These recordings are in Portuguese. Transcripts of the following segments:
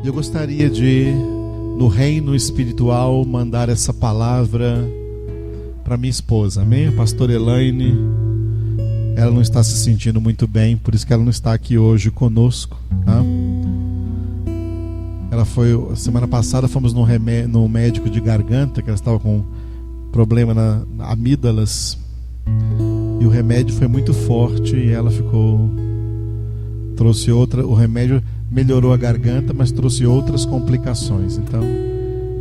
Eu gostaria de, no reino espiritual, mandar essa palavra para minha esposa, amém? A pastora Elaine, ela não está se sentindo muito bem, por isso que ela não está aqui hoje conosco, tá? Ela foi, semana passada fomos no médico de garganta, que ela estava com problema na amígdalas, e o remédio foi muito forte e ela trouxe outra, o remédio melhorou a garganta, mas trouxe outras complicações. Então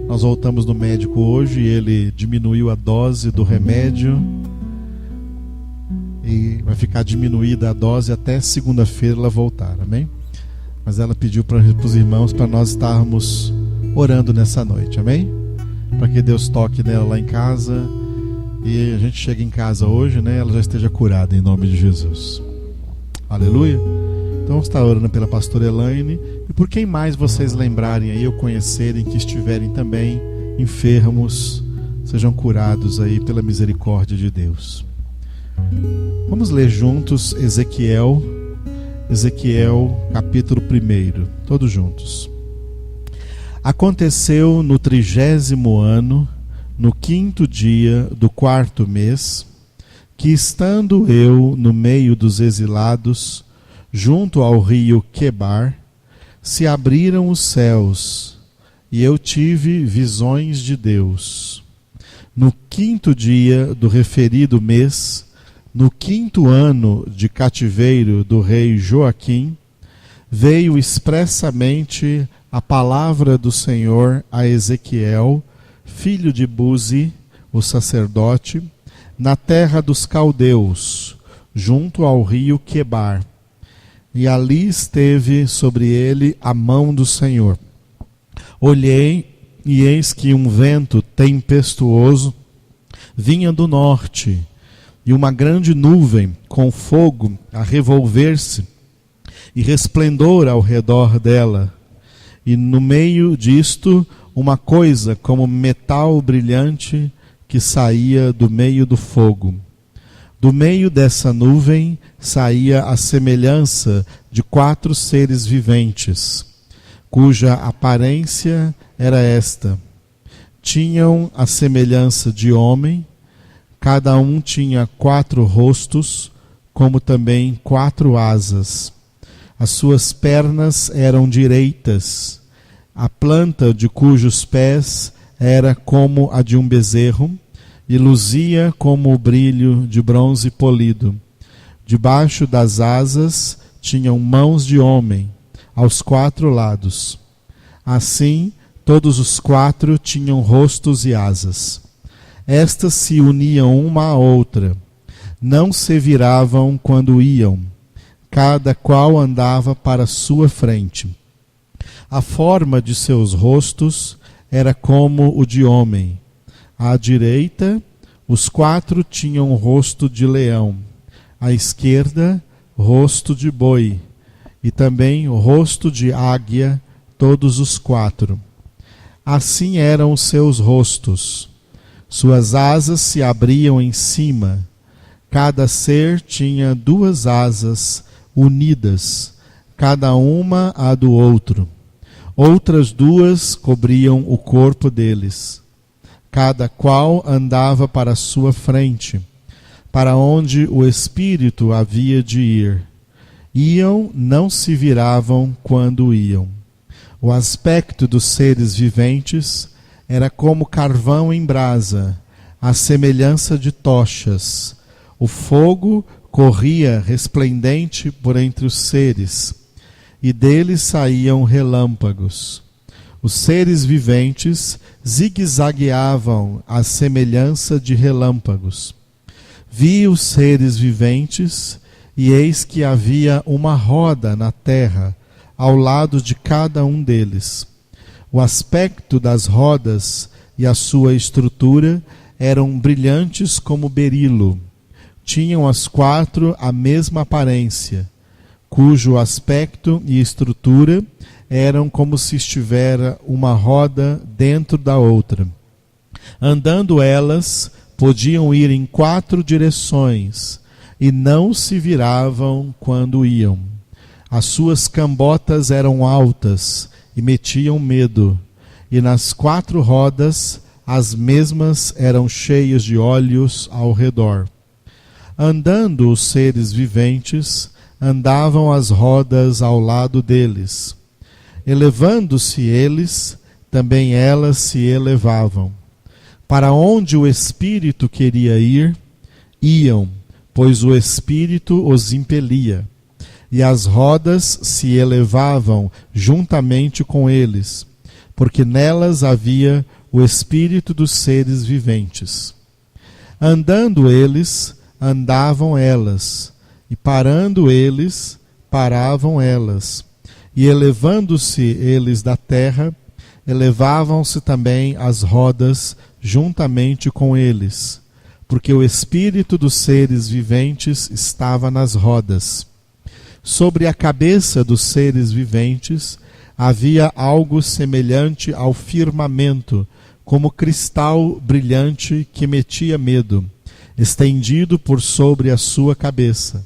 nós voltamos no médico hoje e ele diminuiu a dose do remédio e vai ficar diminuída a dose até segunda-feira ela voltar, amém? Mas ela pediu para os irmãos para nós estarmos orando nessa noite, amém? Para que Deus toque nela lá em casa e a gente chegue em casa hoje, né? Ela já esteja curada em nome de Jesus. Aleluia. Então vamos estar orando pela pastora Elaine e por quem mais vocês lembrarem aí ou conhecerem que estiverem também enfermos, sejam curados aí pela misericórdia de Deus. Vamos ler juntos Ezequiel capítulo 1, todos juntos. Aconteceu no 30º ano, no 5º dia do 4º mês, que estando eu no meio dos exilados, junto ao rio Quebar, se abriram os céus, e eu tive visões de Deus. No 5º dia do referido mês, no 5º ano de cativeiro do rei Joaquim, veio expressamente a palavra do Senhor a Ezequiel, filho de Buzi, o sacerdote, na terra dos caldeus, junto ao rio Quebar. E ali esteve sobre ele a mão do Senhor. Olhei, e eis que um vento tempestuoso vinha do norte, e uma grande nuvem com fogo a revolver-se, e resplendor ao redor dela. E no meio disto, uma coisa como metal brilhante que saía do meio do fogo. Do meio dessa nuvem saía a semelhança de 4 seres viventes, cuja aparência era esta. Tinham a semelhança de homem, cada um tinha 4 rostos, como também 4 asas. As suas pernas eram direitas, a planta de cujos pés era como a de um bezerro, e luzia como o brilho de bronze polido. Debaixo das asas tinham mãos de homem, aos 4 lados. Assim, todos os 4 tinham rostos e asas. Estas se uniam uma à outra, não se viravam quando iam, cada qual andava para sua frente. A forma de seus rostos era como o de homem. À direita, os 4 tinham o rosto de leão, à esquerda, rosto de boi, e também o rosto de águia, todos os 4. Assim eram os seus rostos. Suas asas se abriam em cima. Cada ser tinha 2 asas unidas, cada uma à do outro. Outras 2 cobriam o corpo deles. Cada qual andava para sua frente, para onde o Espírito havia de ir. Iam, não se viravam quando iam. O aspecto dos seres viventes era como carvão em brasa, à semelhança de tochas. O fogo corria resplendente por entre os seres, e deles saíam relâmpagos. Os seres viventes zigue-zagueavam à semelhança de relâmpagos. Vi os seres viventes, e eis que havia uma roda na terra, ao lado de cada um deles. O aspecto das rodas e a sua estrutura eram brilhantes como berilo. Tinham as 4 a mesma aparência, cujo aspecto e estrutura eram como se estivera uma roda dentro da outra. Andando elas, podiam ir em 4 direções, e não se viravam quando iam. As suas cambotas eram altas, e metiam medo, e nas 4 rodas as mesmas eram cheias de olhos ao redor. Andando os seres viventes, andavam as rodas ao lado deles. Elevando-se eles, também elas se elevavam. Para onde o Espírito queria ir, iam, pois o Espírito os impelia. E as rodas se elevavam juntamente com eles, porque nelas havia o Espírito dos seres viventes. Andando eles, andavam elas, e parando eles, paravam elas. E elevando-se eles da terra, elevavam-se também as rodas juntamente com eles, porque o Espírito dos seres viventes estava nas rodas. Sobre a cabeça dos seres viventes havia algo semelhante ao firmamento, como cristal brilhante que metia medo, estendido por sobre a sua cabeça.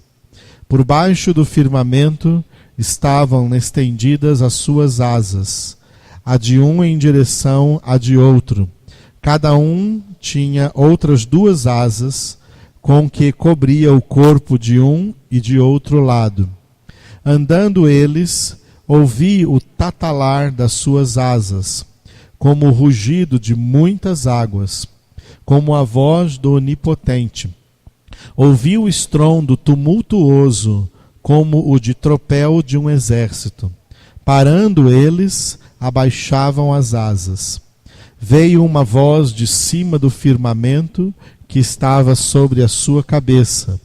Por baixo do firmamento estavam estendidas as suas asas, a de um em direção à de outro. Cada um tinha outras 2 asas, com que cobria o corpo de um e de outro lado. Andando eles, ouvi o tatalar das suas asas, como o rugido de muitas águas, como a voz do Onipotente. Ouvi o estrondo tumultuoso, como o de tropel de um exército. Parando eles, abaixavam as asas. Veio uma voz de cima do firmamento que estava sobre a sua cabeça.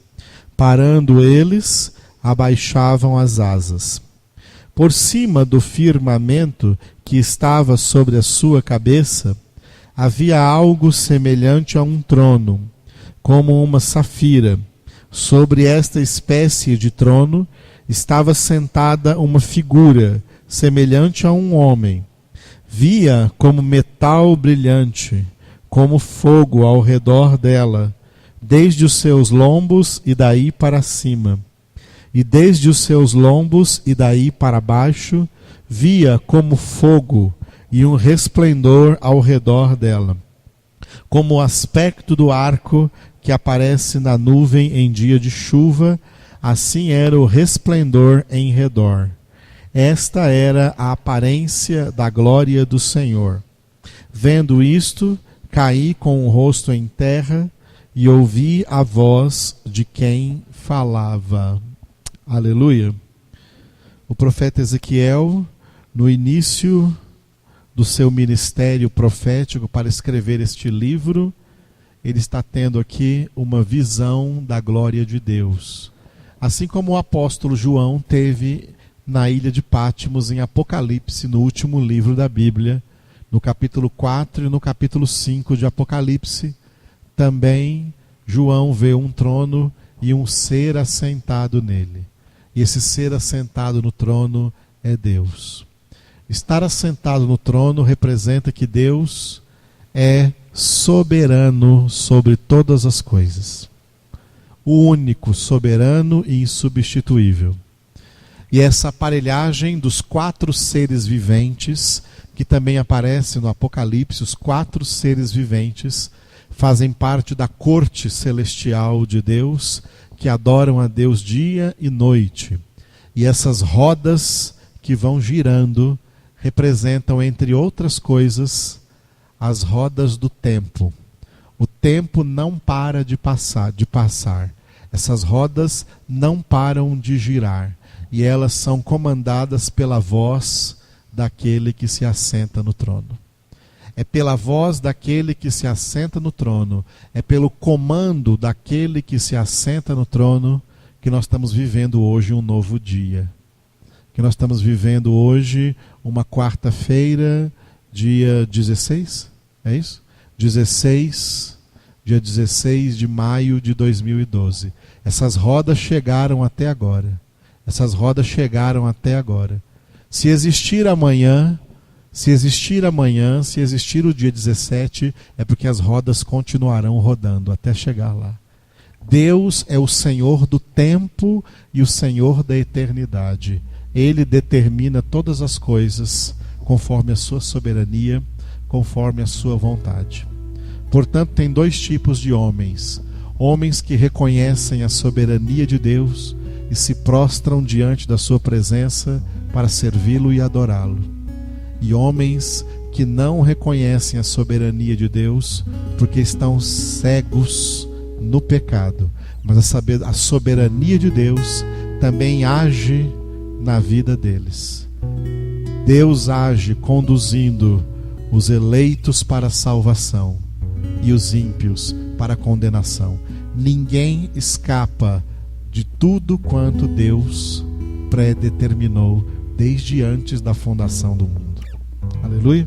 Parando eles, abaixavam as asas. Por cima do firmamento que estava sobre a sua cabeça, havia algo semelhante a um trono, como uma safira. Sobre esta espécie de trono estava sentada uma figura, semelhante a um homem. Via como metal brilhante, como fogo ao redor dela, desde os seus lombos e daí para cima. E desde os seus lombos e daí para baixo, via como fogo e um resplendor ao redor dela, como o aspecto do arco que aparece na nuvem em dia de chuva, assim era o resplendor em redor. Esta era a aparência da glória do Senhor. Vendo isto, caí com o rosto em terra e ouvi a voz de quem falava. Aleluia. O profeta Ezequiel, no início do seu ministério profético para escrever este livro, ele está tendo aqui uma visão da glória de Deus. Assim como o apóstolo João teve na ilha de Patmos em Apocalipse, no último livro da Bíblia, no capítulo 4 e no capítulo 5 de Apocalipse, também João vê um trono e um ser assentado nele. E esse ser assentado no trono é Deus. Estar assentado no trono representa que Deus é soberano sobre todas as coisas. O único, soberano e insubstituível. E essa aparelhagem dos 4 seres viventes, que também aparece no Apocalipse, os 4 seres viventes fazem parte da corte celestial de Deus, que adoram a Deus dia e noite. E essas rodas que vão girando representam, entre outras coisas, as rodas do tempo. O tempo não para de passar. Essas rodas não param de girar. E elas são comandadas pela voz daquele que se assenta no trono. É pela voz daquele que se assenta no trono, é pelo comando daquele que se assenta no trono, que nós estamos vivendo hoje um novo dia. Que nós estamos vivendo hoje uma quarta-feira, dia 16? É isso? Dia 16 de maio de 2012. Essas rodas chegaram até agora. Se existir amanhã, se existir o dia 17, é porque as rodas continuarão rodando até chegar lá. Deus é o Senhor do tempo e o Senhor da eternidade. Ele determina todas as coisas conforme a sua soberania, conforme a sua vontade. Portanto, tem dois tipos de homens: homens que reconhecem a soberania de Deus e se prostram diante da sua presença para servi-lo e adorá-lo, e homens que não reconhecem a soberania de Deus porque estão cegos no pecado. Mas a soberania de Deus também age na vida deles. Deus age conduzindo os eleitos para a salvação e os ímpios para a condenação. Ninguém escapa de tudo quanto Deus predeterminou desde antes da fundação do mundo. Aleluia!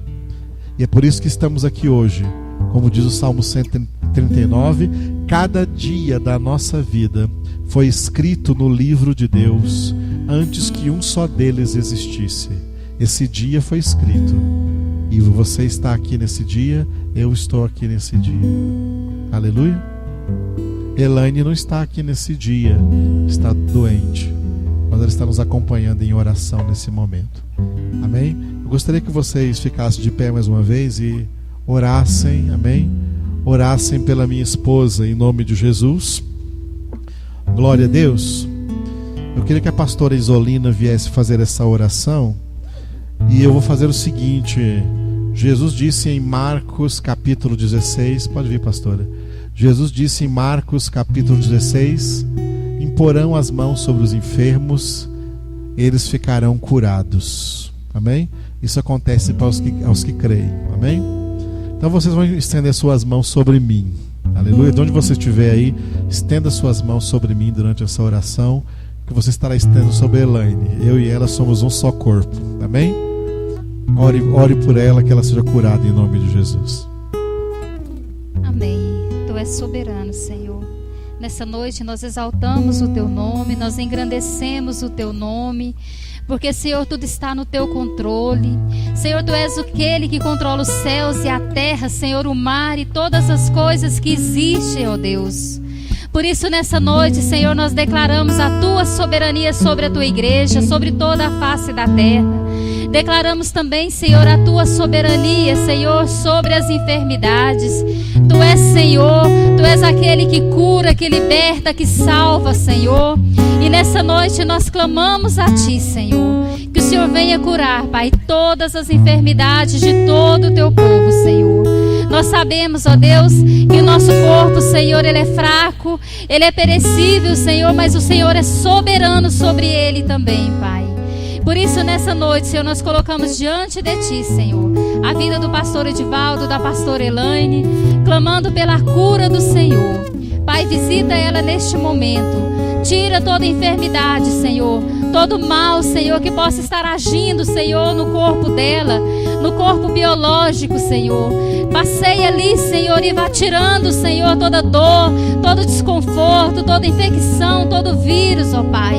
E é por isso que estamos aqui hoje. Como diz o Salmo 139, cada dia da nossa vida foi escrito no livro de Deus antes que um só deles existisse. Esse dia foi escrito. E você está aqui nesse dia, eu estou aqui nesse dia. Aleluia! Elaine não está aqui nesse dia, está doente, mas ela está nos acompanhando em oração nesse momento. Amém? Eu gostaria que vocês ficassem de pé mais uma vez e orassem, amém? Orassem pela minha esposa em nome de Jesus. Glória a Deus. Eu queria que a pastora Isolina viesse fazer essa oração. E eu vou fazer o seguinte: Jesus disse em Marcos capítulo 16, pode vir, pastora. Jesus disse em Marcos capítulo 16: imporão as mãos sobre os enfermos, eles ficarão curados. Amém? Isso acontece para aos que creem. Amém? Então vocês vão estender suas mãos sobre mim. Aleluia. De onde você estiver aí, estenda suas mãos sobre mim durante essa oração, que você estará estendendo sobre a Elaine. Eu e ela somos um só corpo. Amém? Ore por ela, que ela seja curada em nome de Jesus. Amém. Tu és soberano, Senhor. Nessa noite nós exaltamos o Teu nome, nós engrandecemos o Teu nome, porque, Senhor, tudo está no Teu controle. Senhor, Tu és aquele que controla os céus e a terra, Senhor, o mar e todas as coisas que existem, ó Deus. Por isso, nessa noite, Senhor, nós declaramos a Tua soberania sobre a Tua igreja, sobre toda a face da terra. Declaramos também, Senhor, a Tua soberania, Senhor, sobre as enfermidades. Tu és, Senhor, Tu és aquele que cura, que liberta, que salva, Senhor. E nessa noite nós clamamos a Ti, Senhor, que o Senhor venha curar, Pai, todas as enfermidades de todo o Teu povo, Senhor. Nós sabemos, ó Deus, que o nosso corpo, Senhor, ele é fraco, ele é perecível, Senhor, mas o Senhor é soberano sobre ele também, Pai. Por isso, nessa noite, Senhor, nós colocamos diante de Ti, Senhor, a vida do pastor Edivaldo, da pastora Elaine, clamando pela cura do Senhor. Pai, visita ela neste momento. Tira toda enfermidade, Senhor, todo mal, Senhor, que possa estar agindo, Senhor, no corpo dela, no corpo biológico, Senhor. Passeia ali, Senhor, e vá tirando, Senhor, toda dor, todo desconforto, toda infecção, todo vírus, ó Pai.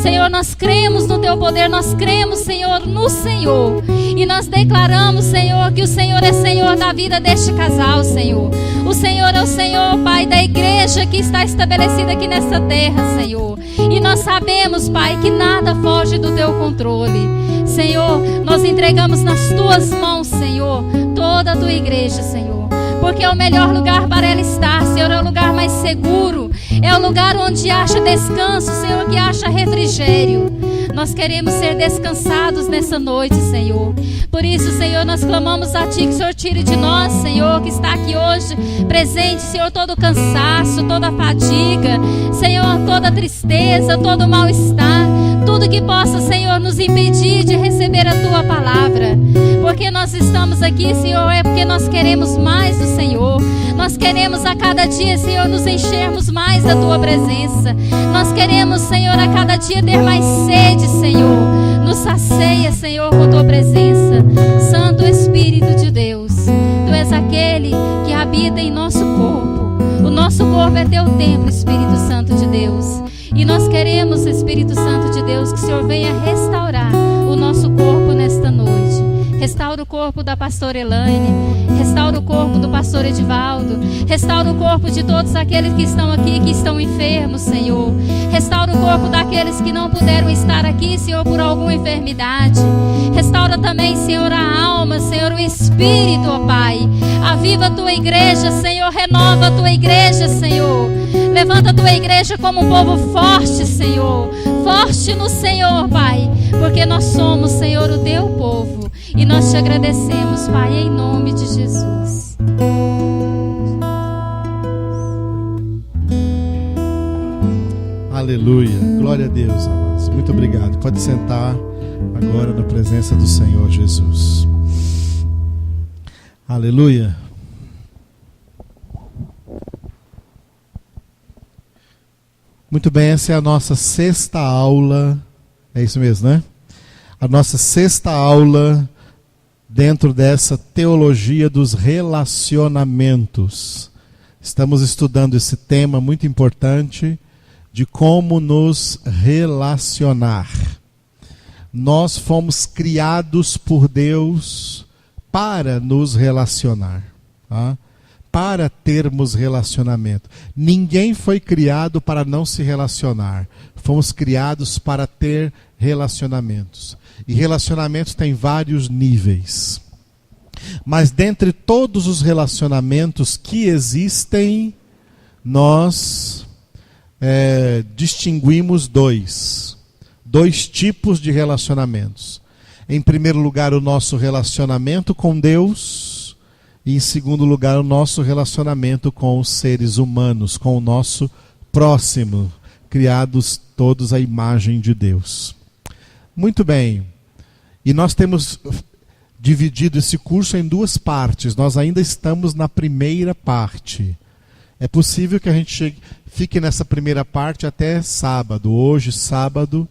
Senhor, nós cremos no Teu poder, nós cremos, Senhor, no Senhor. E nós declaramos, Senhor, que o Senhor é Senhor da vida deste casal, Senhor. O Senhor é o Senhor, Pai, da igreja que está estabelecida aqui nessa terra, Senhor. E nós sabemos, Pai, que nada foge do Teu controle. Senhor, nós entregamos nas Tuas mãos, Senhor, toda a Tua igreja, Senhor. Porque é o melhor lugar para ela estar, Senhor, é o lugar mais seguro. É o lugar onde acha descanso, Senhor, que acha refrigério. Nós queremos ser descansados nessa noite, Senhor. Por isso, Senhor, nós clamamos a Ti que o Senhor tire de nós, Senhor, que está aqui hoje presente, Senhor, todo o cansaço, toda a fadiga, Senhor, toda a tristeza, todo o mal-estar, tudo que possa, Senhor, nos impedir de receber a Tua palavra. Porque nós estamos aqui, Senhor, é porque nós queremos mais do Senhor. Nós queremos a cada dia, Senhor, nos enchermos mais da Tua presença. Nós queremos, Senhor, a cada dia ter mais sede, Senhor. Nos sacia, Senhor, com Tua presença. Santo Espírito de Deus, Tu és aquele que habita em nosso corpo. O nosso corpo é Teu templo, Espírito Santo de Deus. E nós queremos, Espírito Santo de Deus, que o Senhor venha restaurar o nosso corpo nesta noite. Restaura restaura o corpo da pastora Elaine, restaura o corpo do pastor Edivaldo, restaura o corpo de todos aqueles que estão aqui, que estão enfermos, Senhor. Restaura o corpo daqueles que não puderam estar aqui, Senhor, por alguma enfermidade. Restaura também, Senhor, a alma, Senhor, o espírito, ó Pai. Aviva a tua igreja, Senhor, renova a tua igreja, Senhor. Levanta a tua igreja como um povo forte, Senhor. Forte no Senhor, Pai, porque nós somos, Senhor, o teu povo. E nós te agradecemos, Pai, em nome de Jesus. Aleluia, glória a Deus, amados. Muito obrigado. Pode sentar agora na presença do Senhor Jesus. Aleluia. Muito bem, essa é a nossa sexta aula. É isso mesmo, né? A nossa sexta aula dentro dessa teologia dos relacionamentos. Estamos estudando esse tema muito importante de como nos relacionar. Nós fomos criados por Deus para nos relacionar, tá? Para termos relacionamento. Ninguém foi criado para não se relacionar. Fomos criados para ter relacionamentos. E relacionamentos têm vários níveis. Mas dentre todos os relacionamentos que existem, nós distinguimos dois tipos de relacionamentos. Em primeiro lugar, o nosso relacionamento com Deus. E em segundo lugar, o nosso relacionamento com os seres humanos, com o nosso próximo, criados todos à imagem de Deus. Muito bem. E nós temos dividido esse curso em duas partes. Nós ainda estamos na primeira parte. É possível que a gente fique nessa primeira parte até sábado, hoje, sábado,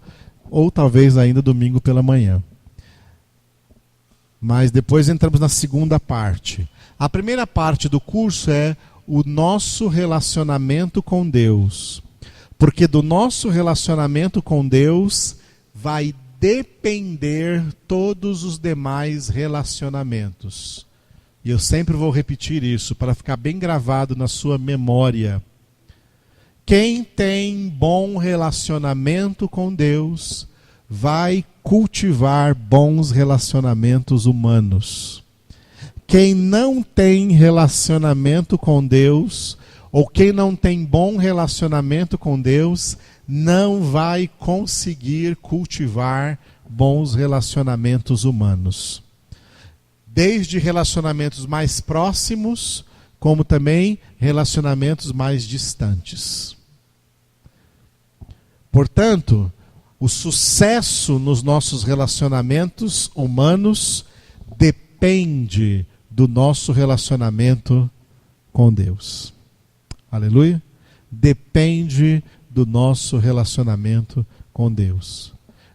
ou talvez ainda domingo pela manhã. Mas depois entramos na segunda parte. A primeira parte do curso é o nosso relacionamento com Deus. Porque do nosso relacionamento com Deus vai depender todos os demais relacionamentos. E eu sempre vou repetir isso para ficar bem gravado na sua memória. Quem tem bom relacionamento com Deus vai cultivar bons relacionamentos humanos. Quem não tem relacionamento com Deus, ou quem não tem bom relacionamento com Deus, não vai conseguir cultivar bons relacionamentos humanos. Desde relacionamentos mais próximos, como também relacionamentos mais distantes. Portanto, o sucesso nos nossos relacionamentos humanos depende do nosso relacionamento com Deus. Aleluia? Depende do nosso relacionamento com Deus.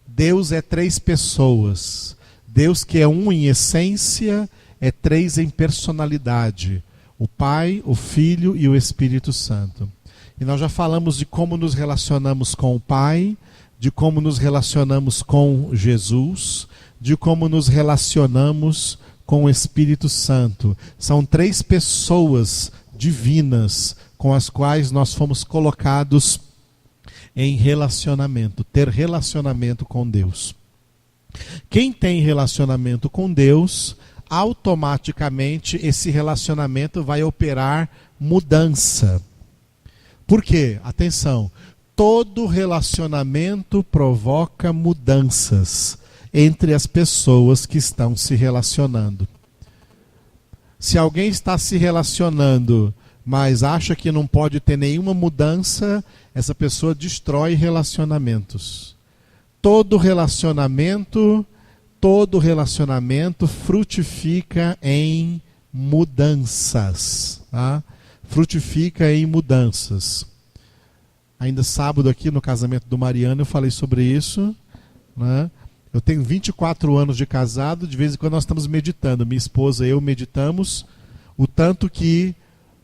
Deus é três pessoas. Deus, que é um em essência, é três em personalidade. O Pai, o Filho e o Espírito Santo. E nós já falamos de como nos relacionamos com o Pai, de como nos relacionamos com Jesus, de como nos relacionamos com o Espírito Santo. São três pessoas divinas com as quais nós fomos colocados em relacionamento, ter relacionamento com Deus. Quem tem relacionamento com Deus, automaticamente esse relacionamento vai operar mudança. Por quê? Atenção, todo relacionamento provoca mudanças entre as pessoas que estão se relacionando. Se alguém está se relacionando, mas acha que não pode ter nenhuma mudança, essa pessoa destrói relacionamentos. Todo relacionamento frutifica em mudanças. Tá? Frutifica em mudanças. Ainda sábado aqui no casamento do Mariano eu falei sobre isso, né? Eu tenho 24 anos de casado, de vez em quando nós estamos meditando. Minha esposa e eu meditamos o tanto que,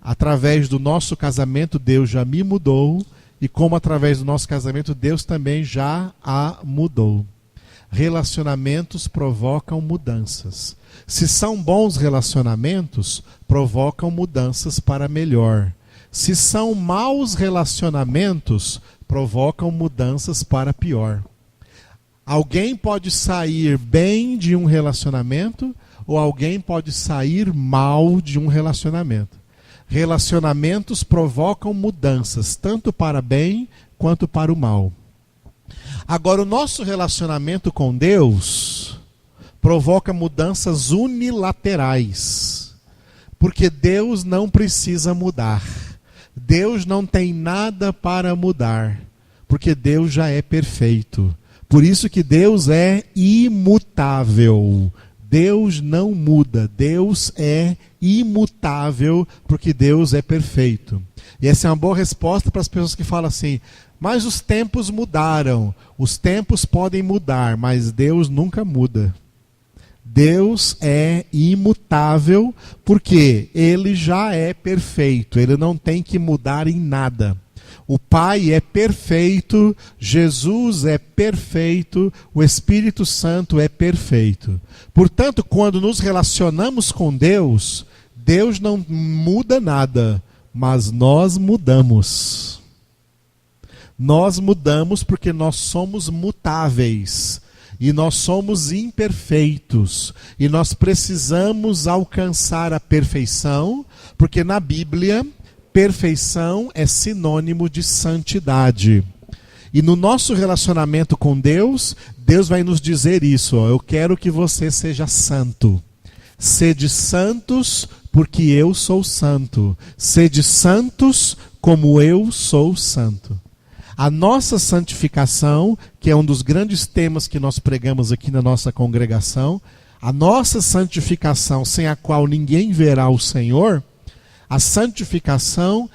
através do nosso casamento, Deus já me mudou, e como através do nosso casamento, Deus também já a mudou. Relacionamentos provocam mudanças. Se são bons relacionamentos, provocam mudanças para melhor. Se são maus relacionamentos, provocam mudanças para pior. Alguém pode sair bem de um relacionamento ou alguém pode sair mal de um relacionamento. Relacionamentos provocam mudanças, tanto para bem quanto para o mal. Agora, o nosso relacionamento com Deus provoca mudanças unilaterais, porque Deus não precisa mudar. Deus não tem nada para mudar, porque Deus já é perfeito. Por isso que Deus é imutável. Deus não muda, Deus é imutável, porque Deus é perfeito. E essa é uma boa resposta para as pessoas que falam assim: mas os tempos mudaram. Os tempos podem mudar, mas Deus nunca muda. Deus é imutável, porque Ele já é perfeito. Ele não tem que mudar em nada. O Pai é perfeito, Jesus é perfeito, o Espírito Santo é perfeito. Portanto, quando nos relacionamos com Deus, Deus não muda nada, mas nós mudamos. Nós mudamos porque nós somos mutáveis. E nós somos imperfeitos. E nós precisamos alcançar a perfeição, porque na Bíblia, perfeição é sinônimo de santidade. E no nosso relacionamento com Deus, Deus vai nos dizer isso: ó, eu quero que você seja santo. Sede santos, porque eu sou santo. Sede santos, como eu sou santo. A nossa santificação, que é um dos grandes temas que nós pregamos aqui na nossa congregação, a nossa santificação, sem a qual ninguém verá o Senhor, a santificação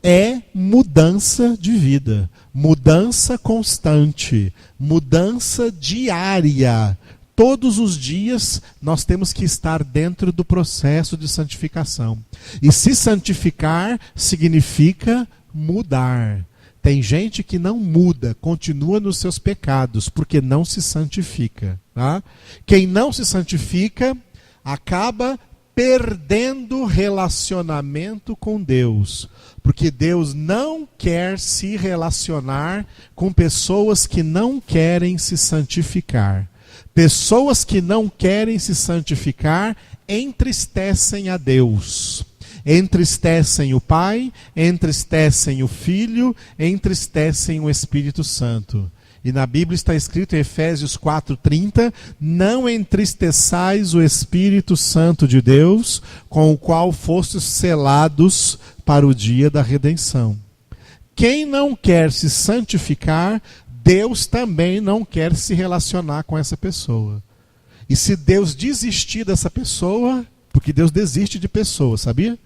é mudança de vida, mudança constante, mudança diária. Todos os dias nós temos que estar dentro do processo de santificação. E se santificar significa mudar. Tem gente que não muda, continua nos seus pecados, porque não se santifica. Tá? Quem não se santifica acaba perdendo relacionamento com Deus, porque Deus não quer se relacionar com pessoas que não querem se santificar. Pessoas que não querem se santificar entristecem a Deus. Entristecem o Pai, entristecem o Filho, entristecem o Espírito Santo. E na Bíblia está escrito em Efésios 4:30, não entristeçais o Espírito Santo de Deus, com o qual fostes selados para o dia da redenção. Quem não quer se santificar, Deus também não quer se relacionar com essa pessoa. E se Deus desistir dessa pessoa, porque Deus desiste de pessoas, sabia?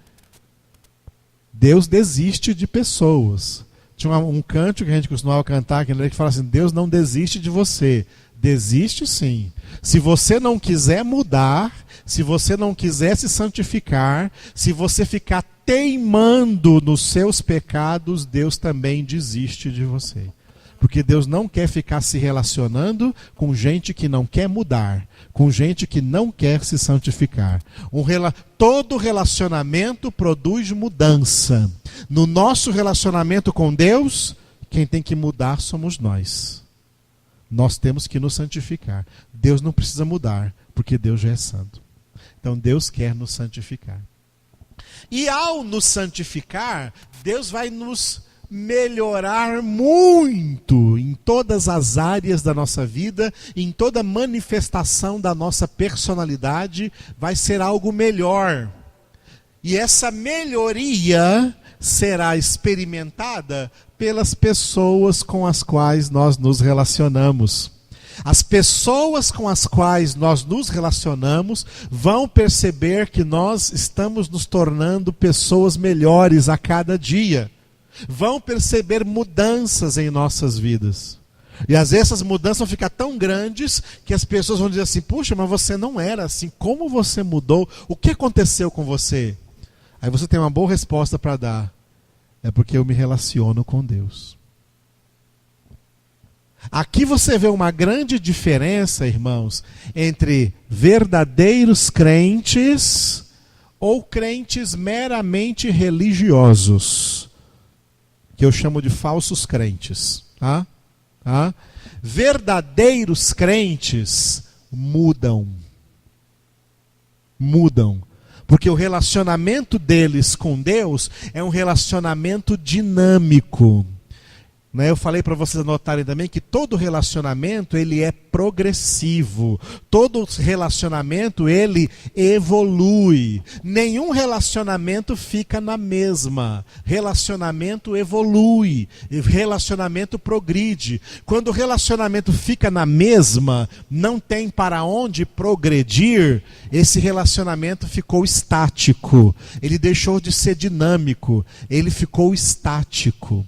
Deus desiste de pessoas. Tinha um cântico que a gente costumava cantar, que fala assim: Deus não desiste de você. Desiste sim. Se você não quiser mudar, se você não quiser se santificar, se você ficar teimando nos seus pecados, Deus também desiste de você. Porque Deus não quer ficar se relacionando com gente que não quer mudar, com gente que não quer se santificar. Todo relacionamento produz mudança. No nosso relacionamento com Deus, quem tem que mudar somos nós. Nós temos que nos santificar. Deus não precisa mudar, porque Deus já é santo. Então Deus quer nos santificar. E ao nos santificar, Deus vai nos melhorar muito em todas as áreas da nossa vida, em toda manifestação da nossa personalidade, vai ser algo melhor. E essa melhoria será experimentada pelas pessoas com as quais nós nos relacionamos. As pessoas com as quais nós nos relacionamos vão perceber que nós estamos nos tornando pessoas melhores a cada dia. Vão perceber mudanças em nossas vidas. E às vezes essas mudanças vão ficar tão grandes que as pessoas vão dizer assim: puxa, mas você não era assim, como você mudou? O que aconteceu com você? Aí você tem uma boa resposta para dar: é porque eu me relaciono com Deus. Aqui você vê uma grande diferença, irmãos, entre verdadeiros crentes ou crentes meramente religiosos, que eu chamo de falsos crentes. Tá? Verdadeiros crentes mudam. Porque o relacionamento deles com Deus é um relacionamento dinâmico. Eu falei para vocês anotarem também que todo relacionamento ele é progressivo. Todo relacionamento ele evolui. Nenhum relacionamento fica na mesma. Relacionamento evolui. Relacionamento progride. Quando o relacionamento fica na mesma, não tem para onde progredir, esse relacionamento ficou estático. Ele deixou de ser dinâmico. Ele ficou estático.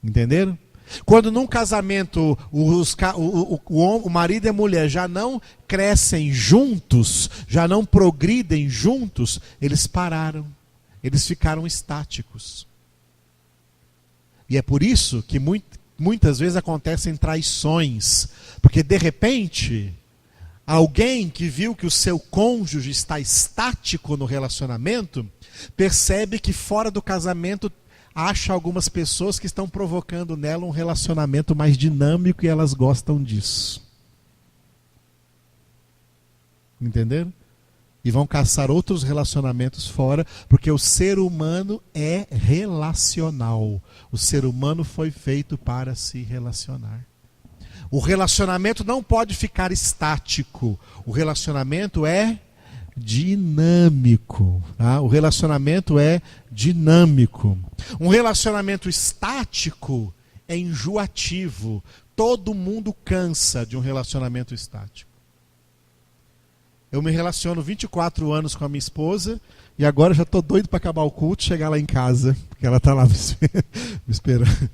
Entenderam? Quando num casamento o marido e a mulher já não crescem juntos, já não progridem juntos, eles pararam, eles ficaram estáticos. E é por isso que muitas vezes acontecem traições, porque de repente alguém que viu que o seu cônjuge está estático no relacionamento, percebe que fora do casamento acha algumas pessoas que estão provocando nela um relacionamento mais dinâmico e elas gostam disso. Entenderam? E vão caçar outros relacionamentos fora, porque o ser humano é relacional. O ser humano foi feito para se relacionar. O relacionamento não pode ficar estático. O relacionamento é dinâmico. Tá? O relacionamento é dinâmico. Um relacionamento estático é enjoativo. Todo mundo cansa de um relacionamento estático. Eu me relaciono 24 anos com a minha esposa e agora já estou doido para acabar o culto e chegar lá em casa, porque ela está lá me esperando.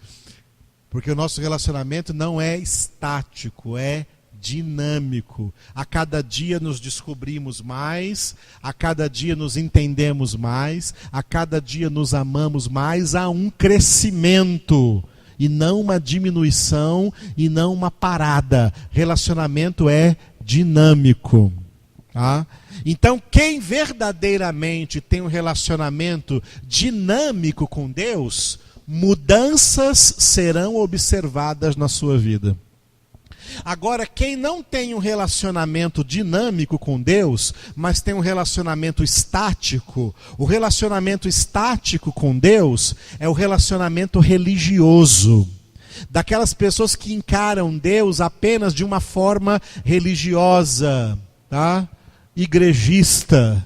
Porque o nosso relacionamento não é estático, é dinâmico. A cada dia nos descobrimos mais, a cada dia nos entendemos mais, a cada dia nos amamos mais. Há um crescimento e não uma diminuição e não uma parada. Relacionamento é dinâmico. Tá? Então, quem verdadeiramente tem um relacionamento dinâmico com Deus, mudanças serão observadas na sua vida. Agora, quem não tem um relacionamento dinâmico com Deus, mas tem um relacionamento estático, o relacionamento estático com Deus é o relacionamento religioso. Daquelas pessoas que encaram Deus apenas de uma forma religiosa, tá? Igrejista.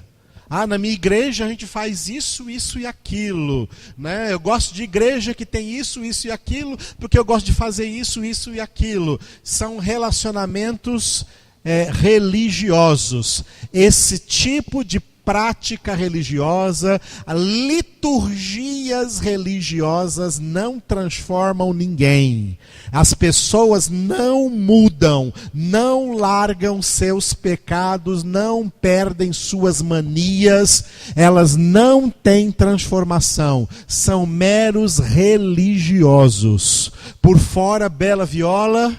Na minha igreja a gente faz isso, isso e aquilo, né? Eu gosto de igreja que tem isso, isso e aquilo, porque eu gosto de fazer isso, isso e aquilo. São relacionamentos religiosos. Esse tipo de prática religiosa, liturgias religiosas não transformam ninguém. As pessoas não mudam, não largam seus pecados, não perdem suas manias, elas não têm transformação, são meros religiosos. Por fora, bela viola,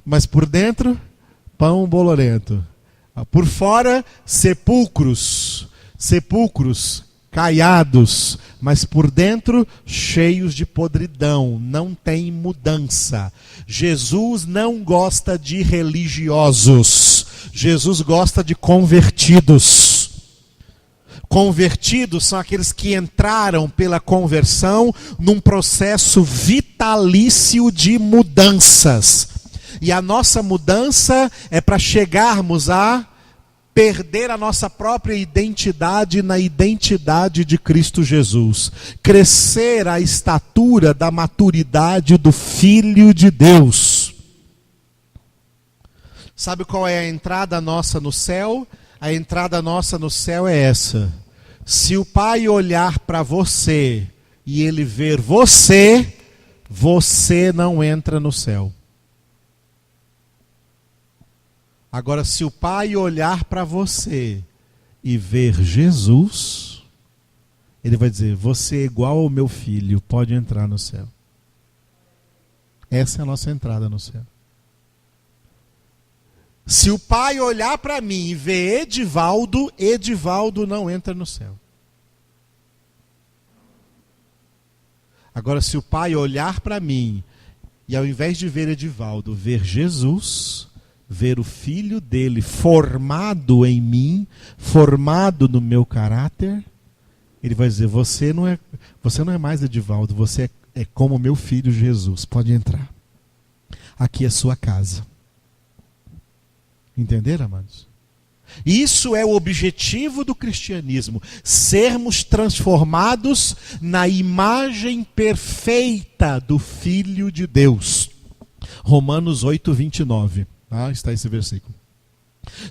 mas por dentro, pão bolorento. Por fora, sepulcros caiados, mas por dentro, cheios de podridão, não tem mudança. Jesus não gosta de religiosos, Jesus gosta de convertidos. Convertidos são aqueles que entraram pela conversão num processo vitalício de mudanças. E a nossa mudança é para chegarmos a perder a nossa própria identidade na identidade de Cristo Jesus. Crescer à estatura da maturidade do Filho de Deus. Sabe qual é a entrada nossa no céu? A entrada nossa no céu é essa. Se o Pai olhar para você e Ele ver você, você não entra no céu. Agora, se o Pai olhar para você e ver Jesus, Ele vai dizer, você é igual ao meu filho, pode entrar no céu. Essa é a nossa entrada no céu. Se o pai olhar para mim e ver Edivaldo, Edivaldo não entra no céu. Agora, se o pai olhar para mim e ao invés de ver Edivaldo, ver Jesus, ver o filho dele formado em mim, formado no meu caráter, ele vai dizer, você não é mais Edivaldo, você é como meu filho Jesus, pode entrar. Aqui é sua casa. Entenderam, amados? Isso é o objetivo do cristianismo, sermos transformados na imagem perfeita do Filho de Deus. Romanos 8, 29. Está esse versículo.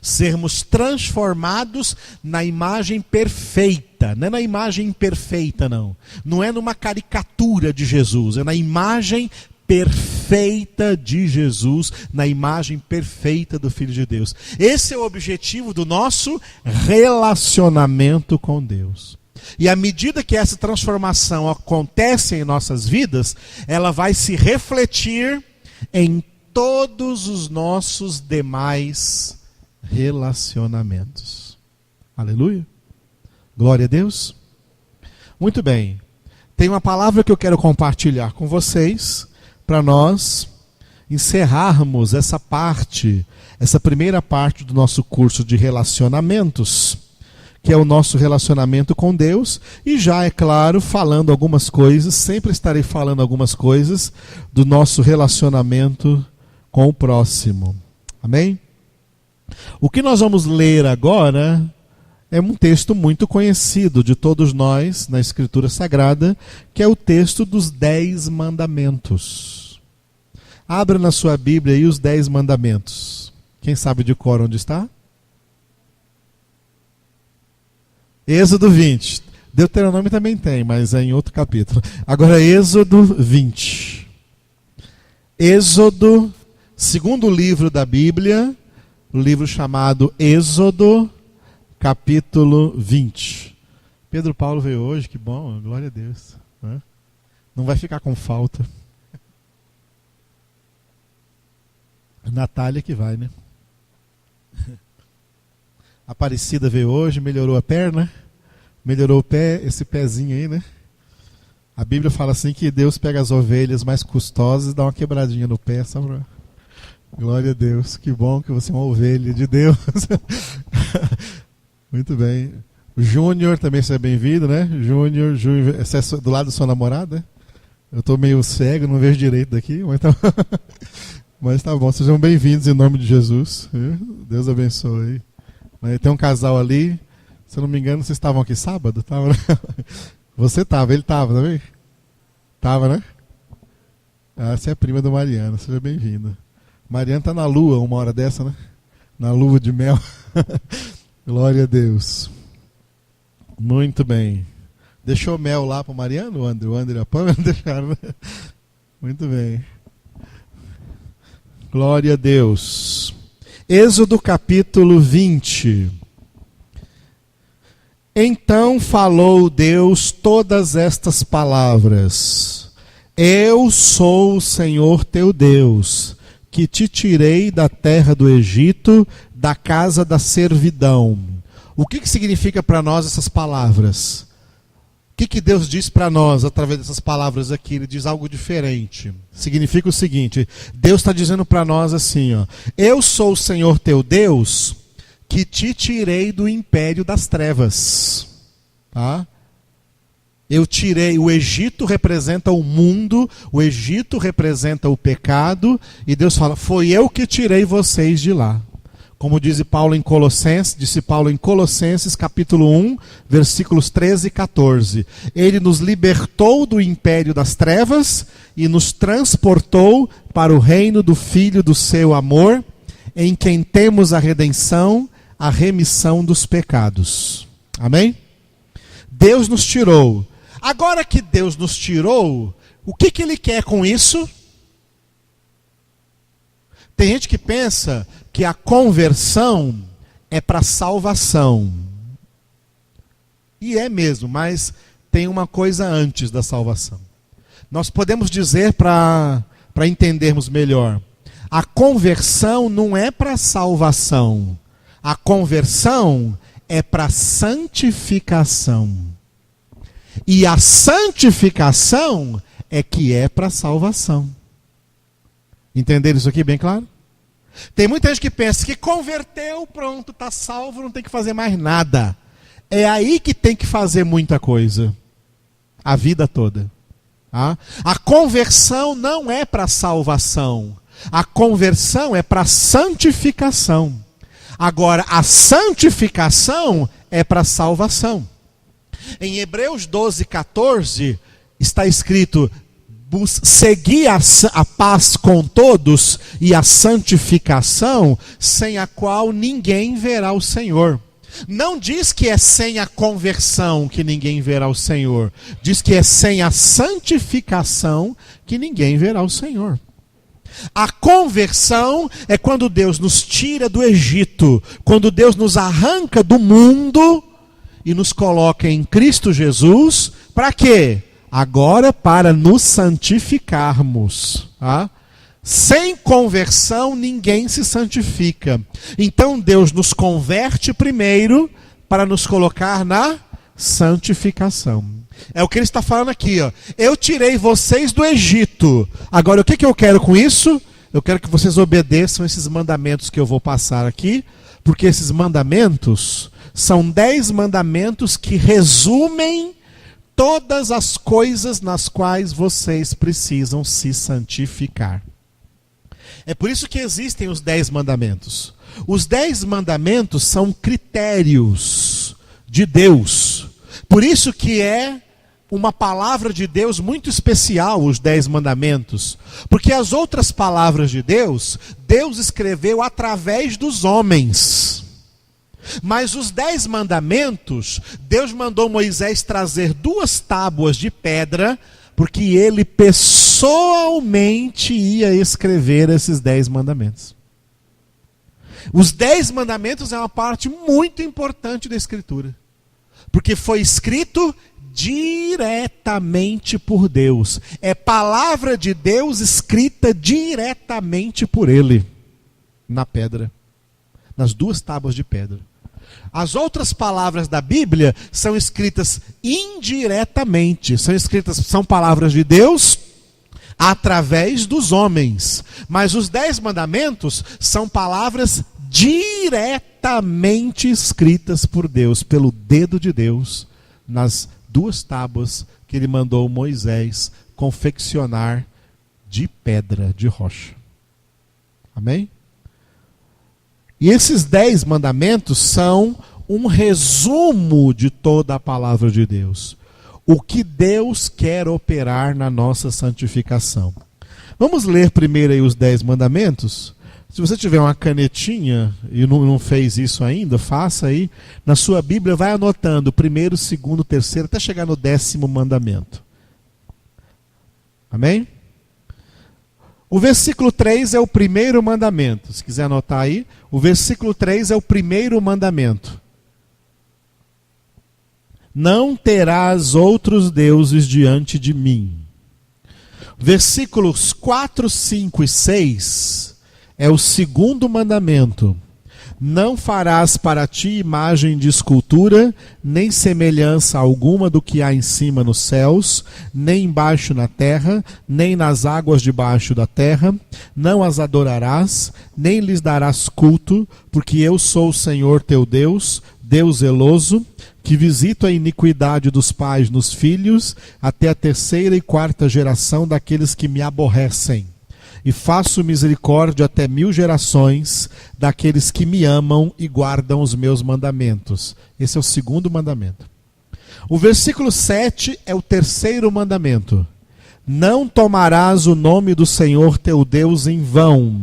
Sermos transformados na imagem perfeita. Não é na imagem imperfeita, não. Não é numa caricatura de Jesus, é na imagem perfeita de Jesus, na imagem perfeita do Filho de Deus. Esse é o objetivo do nosso relacionamento com Deus. E à medida que essa transformação acontece em nossas vidas, ela vai se refletir em todos os nossos demais relacionamentos. Aleluia. Glória a Deus. Muito bem. Tem uma palavra que eu quero compartilhar com vocês, para nós encerrarmos essa primeira parte do nosso curso de relacionamentos, que é o nosso relacionamento com Deus, e já, é claro, falando algumas coisas, sempre estarei falando algumas coisas do nosso relacionamento com o próximo. Amém? O que nós vamos ler agora é um texto muito conhecido de todos nós na Escritura Sagrada, que é o texto dos 10 mandamentos. Abra na sua Bíblia aí os 10 mandamentos. Quem sabe de cor onde está? Êxodo 20. Deuteronômio também tem, mas é em outro capítulo. Agora, Êxodo 20. Êxodo, segundo livro da Bíblia, o livro chamado Êxodo, capítulo 20. Pedro Paulo veio hoje, que bom, glória a Deus. Não vai ficar com falta. Natália que vai, né? Aparecida veio hoje, melhorou a perna, melhorou o pé, esse pezinho aí, né? A Bíblia fala assim que Deus pega as ovelhas mais custosas e dá uma quebradinha no pé, só pra... Glória a Deus, que bom que você é uma ovelha de Deus. Muito bem. O Júnior também seja bem-vindo, né? Júnior, você é do lado da sua namorada? Eu estou meio cego, não vejo direito daqui, mas tá... Mas tá bom, sejam bem-vindos em nome de Jesus. Deus abençoe. Tem um casal ali, se eu não me engano, vocês estavam aqui sábado? Tava, né? Você estava, ele estava também? Estava, né? Essa é a prima do Mariano, seja bem-vinda. Mariano está na lua, uma hora dessa, né? Na lua de mel. Glória a Deus. Muito bem. Deixou mel lá para o Mariano, o André e a Pâmela deixaram, né? Muito bem. Glória a Deus. Êxodo capítulo 20. Então falou Deus todas estas palavras: Eu sou o Senhor teu Deus, que te tirei da terra do Egito, da casa da servidão. O que significa para nós essas palavras? O que Deus diz para nós através dessas palavras aqui? Ele diz algo diferente. Significa o seguinte: Deus está dizendo para nós assim, ó, eu sou o Senhor teu Deus, que te tirei do império das trevas. Tá? Eu tirei, o Egito representa o mundo, o Egito representa o pecado, e Deus fala, foi eu que tirei vocês de lá. Como disse Paulo em Colossenses capítulo 1, versículos 13 e 14. Ele nos libertou do império das trevas e nos transportou para o reino do Filho do seu amor, em quem temos a redenção, a remissão dos pecados. Amém? Deus nos tirou. Agora que Deus nos tirou, o que Ele quer com isso? Tem gente que pensa que a conversão é para salvação. E é mesmo, mas tem uma coisa antes da salvação. Nós podemos dizer para para entendermos melhor. A conversão não é para salvação. A conversão é para santificação. E a santificação é que é para salvação. Entenderam isso aqui bem claro? Tem muita gente que pensa que converteu, pronto, está salvo, não tem que fazer mais nada. É aí que tem que fazer muita coisa. A vida toda. Tá? A conversão não é para salvação. A conversão é para santificação. Agora, a santificação é para salvação. Em Hebreus 12:14 está escrito: segui a paz com todos e a santificação, sem a qual ninguém verá o Senhor. Não diz que é sem a conversão que ninguém verá o Senhor. Diz que é sem a santificação que ninguém verá o Senhor. A conversão é quando Deus nos tira do Egito, quando Deus nos arranca do mundo e nos coloca em Cristo Jesus. Para quê? Agora para nos santificarmos. Tá? Sem conversão ninguém se santifica. Então Deus nos converte primeiro para nos colocar na santificação. É o que ele está falando aqui, ó. Eu tirei vocês do Egito. Agora o que eu quero com isso? Eu quero que vocês obedeçam esses mandamentos que eu vou passar aqui, porque esses mandamentos são 10 mandamentos que resumem todas as coisas nas quais vocês precisam se santificar. É por isso que existem os 10 mandamentos. Os 10 mandamentos são critérios de Deus. Por isso que é uma palavra de Deus muito especial, os 10 mandamentos. Porque as outras palavras de Deus, Deus escreveu através dos homens. Mas os 10 mandamentos, Deus mandou Moisés trazer 2 tábuas de pedra, porque ele pessoalmente ia escrever esses 10 mandamentos. Os 10 mandamentos é uma parte muito importante da Escritura. Porque foi escrito diretamente por Deus. É palavra de Deus escrita diretamente por Ele. Na pedra. Nas 2 tábuas de pedra. As outras palavras da Bíblia são escritas indiretamente. São palavras de Deus através dos homens. Mas os 10 mandamentos são palavras diretamente escritas por Deus, pelo dedo de Deus, nas 2 tábuas que ele mandou Moisés confeccionar de pedra, de rocha. Amém? E esses 10 mandamentos são um resumo de toda a palavra de Deus. O que Deus quer operar na nossa santificação. Vamos ler primeiro aí os 10 mandamentos? Se você tiver uma canetinha e não fez isso ainda, faça aí. Na sua Bíblia vai anotando o 1º, 2º, 3º, até chegar no 10º mandamento. Amém? O versículo 3 é o 1º mandamento. Se quiser anotar aí, o versículo 3 é o 1º mandamento. Não terás outros deuses diante de mim. Versículos 4, 5 e 6 é o 2º mandamento. Não farás para ti imagem de escultura, nem semelhança alguma do que há em cima nos céus, nem embaixo na terra, nem nas águas debaixo da terra. Não as adorarás, nem lhes darás culto, porque eu sou o Senhor teu Deus, Deus zeloso, que visito a iniquidade dos pais nos filhos, até a 3ª e 4ª geração daqueles que me aborrecem. E faço misericórdia até 1000 gerações daqueles que me amam e guardam os meus mandamentos. Esse é o 2º mandamento. O versículo 7 é o 3º mandamento. Não tomarás o nome do Senhor teu Deus em vão,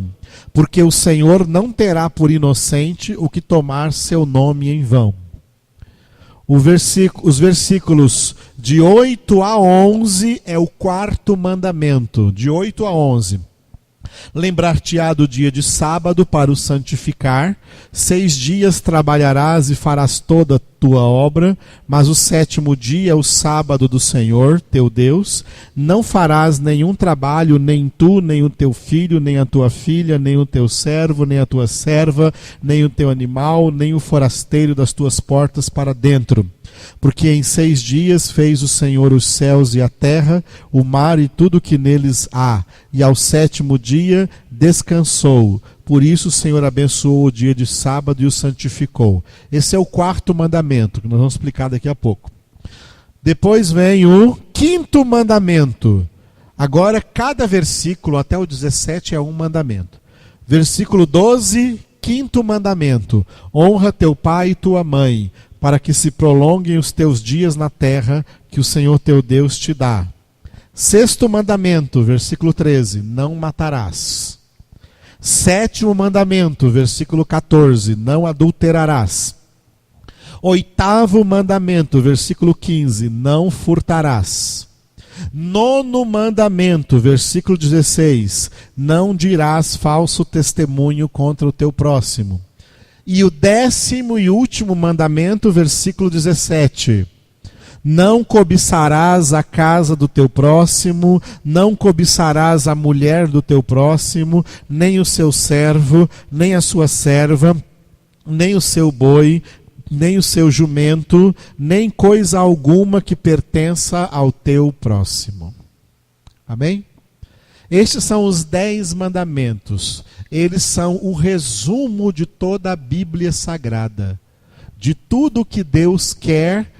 porque o Senhor não terá por inocente o que tomar seu nome em vão. Os versículos de 8 a 11 é o 4º mandamento. De 8 a 11. Lembrar-te-á do dia de sábado para o santificar. 6 dias trabalharás e farás toda a tua obra, mas o 7º dia é o sábado do Senhor, teu Deus. Não farás nenhum trabalho, nem tu, nem o teu filho, nem a tua filha, nem o teu servo, nem a tua serva, nem o teu animal, nem o forasteiro das tuas portas para dentro. Porque em 6 dias fez o Senhor os céus e a terra, o mar e tudo que neles há, e ao 7º dia descansou. Por isso o Senhor abençoou o dia de sábado e o santificou. Esse é o 4º mandamento, que nós vamos explicar daqui a pouco. Depois vem o 5º mandamento. Agora cada versículo, até o 17, é um mandamento. Versículo 12, 5º mandamento. Honra teu pai e tua mãe, para que se prolonguem os teus dias na terra que o Senhor teu Deus te dá. 6º mandamento, versículo 13, não matarás. 7º mandamento, versículo 14, não adulterarás. 8º mandamento, versículo 15, não furtarás. 9º mandamento, versículo 16, não dirás falso testemunho contra o teu próximo. E o 10º e último mandamento, versículo 17. Não cobiçarás a casa do teu próximo, não cobiçarás a mulher do teu próximo, nem o seu servo, nem a sua serva, nem o seu boi, nem o seu jumento, nem coisa alguma que pertença ao teu próximo. Amém? Estes são os 10 mandamentos. Eles são o resumo de toda a Bíblia Sagrada, de tudo que Deus quer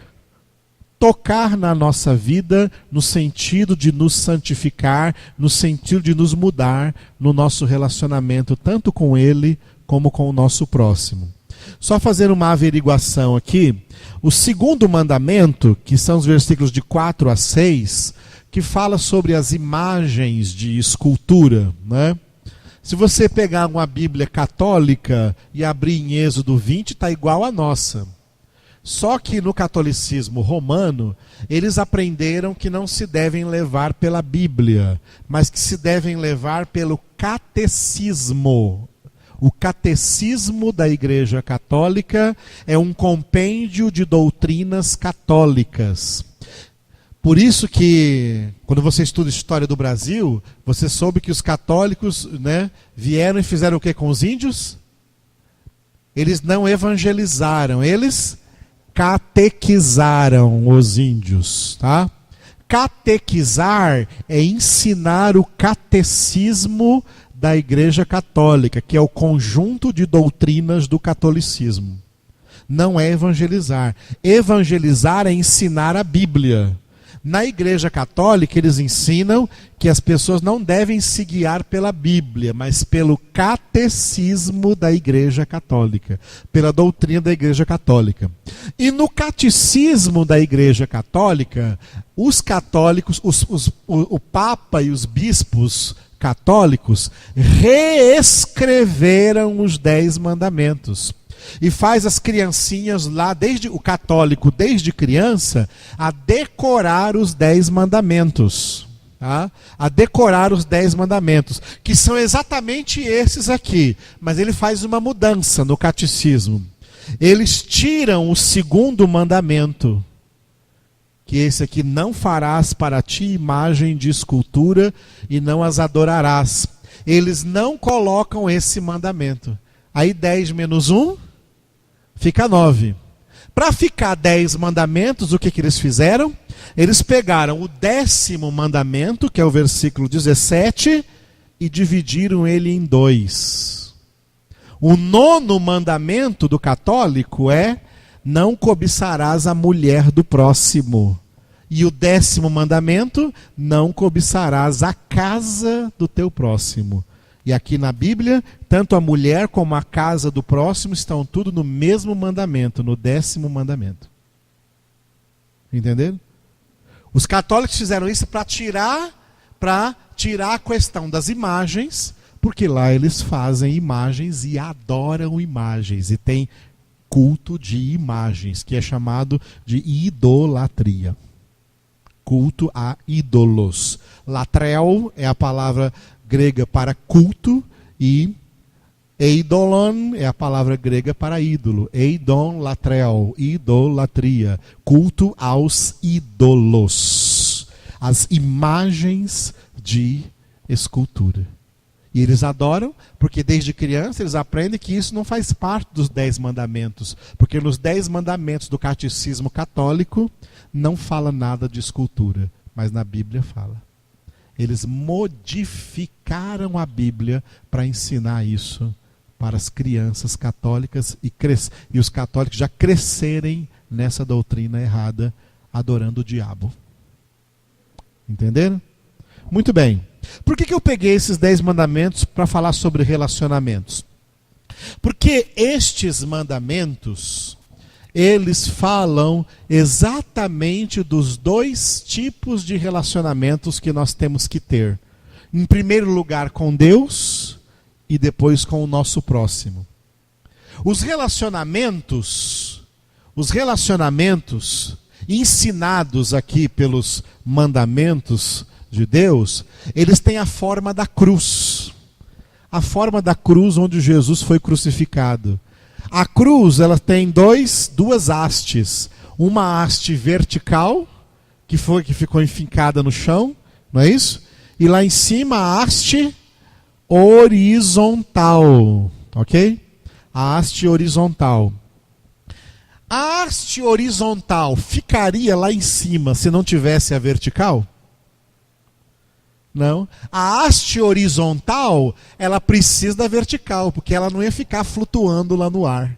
tocar na nossa vida, no sentido de nos santificar, no sentido de nos mudar no nosso relacionamento, tanto com Ele como com o nosso próximo. Só fazer uma averiguação aqui, o 2º mandamento, que são os versículos de 4 a 6, que fala sobre as imagens de escultura, né? Se você pegar uma Bíblia católica e abrir em Êxodo 20, está igual à nossa. Só que no catolicismo romano, eles aprenderam que não se devem levar pela Bíblia, mas que se devem levar pelo catecismo. O catecismo da Igreja Católica é um compêndio de doutrinas católicas. Por isso que, quando você estuda a história do Brasil, você soube que os católicos, né, vieram e fizeram o que com os índios? Eles não evangelizaram, eles catequizaram os índios, tá? Catequizar é ensinar o catecismo da Igreja Católica, que é o conjunto de doutrinas do catolicismo. Não é evangelizar. Evangelizar é ensinar a Bíblia. Na Igreja Católica, eles ensinam que as pessoas não devem se guiar pela Bíblia, mas pelo catecismo da Igreja Católica, pela doutrina da Igreja Católica. E no catecismo da Igreja Católica, os católicos, o Papa e os bispos católicos reescreveram os 10 mandamentos. E faz as criancinhas lá, o católico desde criança, a decorar os 10 mandamentos. Tá? A decorar os 10 mandamentos, que são exatamente esses aqui. Mas ele faz uma mudança no catecismo. Eles tiram o 2º mandamento, que esse aqui: não farás para ti imagem de escultura e não as adorarás. Eles não colocam esse mandamento. Aí 10 menos 1... fica 9. Para ficar 10 mandamentos, o que eles fizeram? Eles pegaram o 10º mandamento, que é o versículo 17, e dividiram ele em 2. O 9º mandamento do católico é: não cobiçarás a mulher do próximo. E o 10º mandamento: não cobiçarás a casa do teu próximo. E aqui na Bíblia, tanto a mulher como a casa do próximo estão tudo no mesmo mandamento, no 10º mandamento. Entenderam? Os católicos fizeram isso para tirar a questão das imagens, porque lá eles fazem imagens e adoram imagens. E tem culto de imagens, que é chamado de idolatria. Culto a ídolos. Latrel é a palavra grega para culto, e eidolon é a palavra grega para ídolo. Eidon latreo, idolatria, culto aos ídolos, as imagens de escultura. E eles adoram, porque desde criança eles aprendem que isso não faz parte dos 10 mandamentos. Porque nos 10 mandamentos do catecismo católico não fala nada de escultura, mas na Bíblia fala. Eles modificaram a Bíblia para ensinar isso para as crianças católicas e os católicos já crescerem nessa doutrina errada, adorando o diabo. Entenderam? Muito bem. Por que eu peguei esses 10 mandamentos para falar sobre relacionamentos? Porque estes mandamentos, eles falam exatamente dos 2 tipos de relacionamentos que nós temos que ter. Em primeiro lugar com Deus e depois com o nosso próximo. Os relacionamentos ensinados aqui pelos mandamentos de Deus, eles têm a forma da cruz. A forma da cruz onde Jesus foi crucificado. A cruz, ela tem duas hastes. Uma haste vertical, que ficou enfincada no chão, não é isso? E lá em cima a haste horizontal, ok? A haste horizontal. A haste horizontal ficaria lá em cima se não tivesse a vertical? Não. A haste horizontal, ela precisa da vertical, porque ela não ia ficar flutuando lá no ar.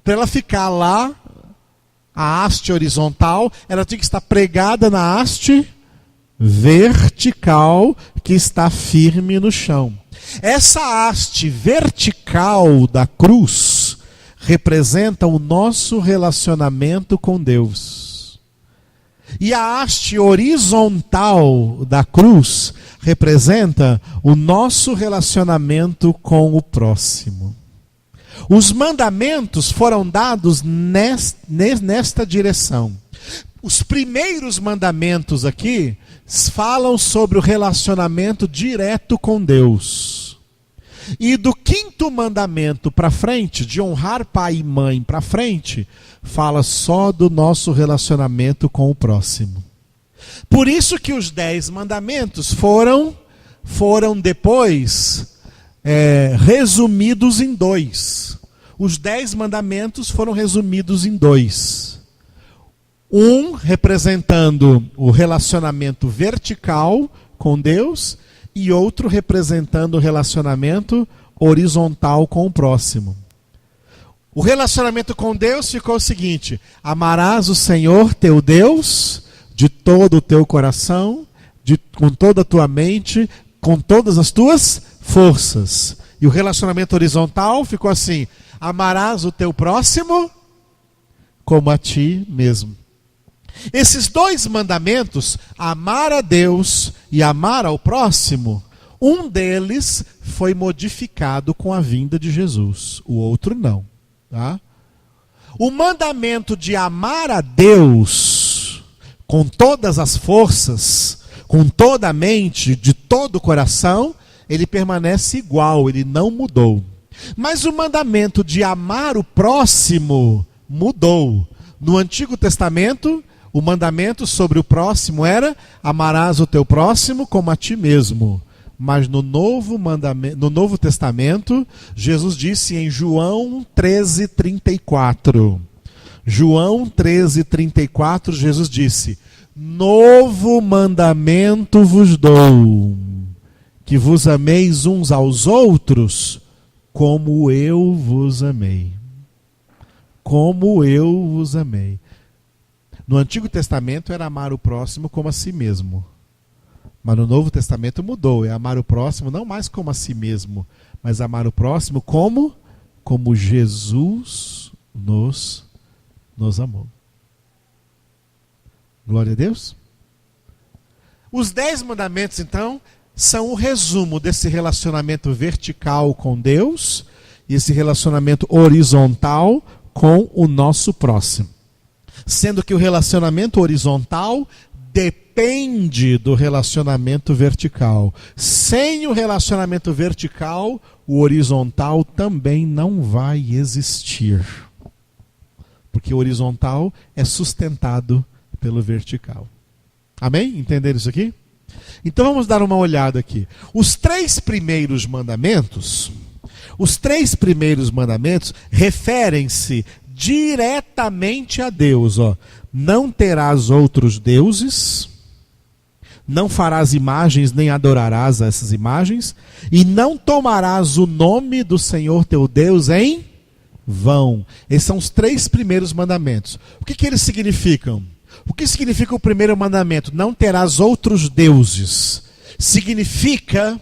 Para ela ficar lá, a haste horizontal, ela tinha que estar pregada na haste vertical, que está firme no chão. Essa haste vertical da cruz representa o nosso relacionamento com Deus. E a haste horizontal da cruz representa o nosso relacionamento com o próximo. Os mandamentos foram dados nesta direção. Os primeiros mandamentos aqui falam sobre o relacionamento direto com Deus. E do 5º mandamento para frente, de honrar pai e mãe para frente, fala só do nosso relacionamento com o próximo. Por isso que os 10 mandamentos foram depois resumidos em 2. Os 10 mandamentos foram resumidos em 2. Um representando o relacionamento vertical com Deus e outro representando o relacionamento horizontal com o próximo. O relacionamento com Deus ficou o seguinte: amarás o Senhor teu Deus de todo o teu coração, com toda a tua mente, com todas as tuas forças. E o relacionamento horizontal ficou assim: amarás o teu próximo como a ti mesmo. Esses 2 mandamentos, amar a Deus e amar ao próximo, um deles foi modificado com a vinda de Jesus, o outro não. Tá? O mandamento de amar a Deus com todas as forças, com toda a mente, de todo o coração, ele permanece igual, ele não mudou. Mas o mandamento de amar o próximo mudou. No Antigo Testamento, o mandamento sobre o próximo era: amarás o teu próximo como a ti mesmo. Mas no Novo Testamento, Jesus disse em João 13:34. João 13:34, Jesus disse: novo mandamento vos dou, que vos ameis uns aos outros, como eu vos amei. Como eu vos amei. No Antigo Testamento era amar o próximo como a si mesmo. Mas no Novo Testamento mudou. É amar o próximo não mais como a si mesmo, mas amar o próximo como Jesus nos amou. Glória a Deus. Os 10 mandamentos, então, são o resumo desse relacionamento vertical com Deus e esse relacionamento horizontal com o nosso próximo. Sendo que o relacionamento horizontal depende do relacionamento vertical. Sem o relacionamento vertical, o horizontal também não vai existir. Porque o horizontal é sustentado pelo vertical. Amém? Entenderam isso aqui? Então vamos dar uma olhada aqui. Os três primeiros mandamentos referem-se diretamente a Deus. Ó. Não terás outros deuses, não farás imagens nem adorarás essas imagens, e não tomarás o nome do Senhor teu Deus em vão. Esses são os três primeiros mandamentos. O que eles significam? O que significa o primeiro mandamento? Não terás outros deuses. Significa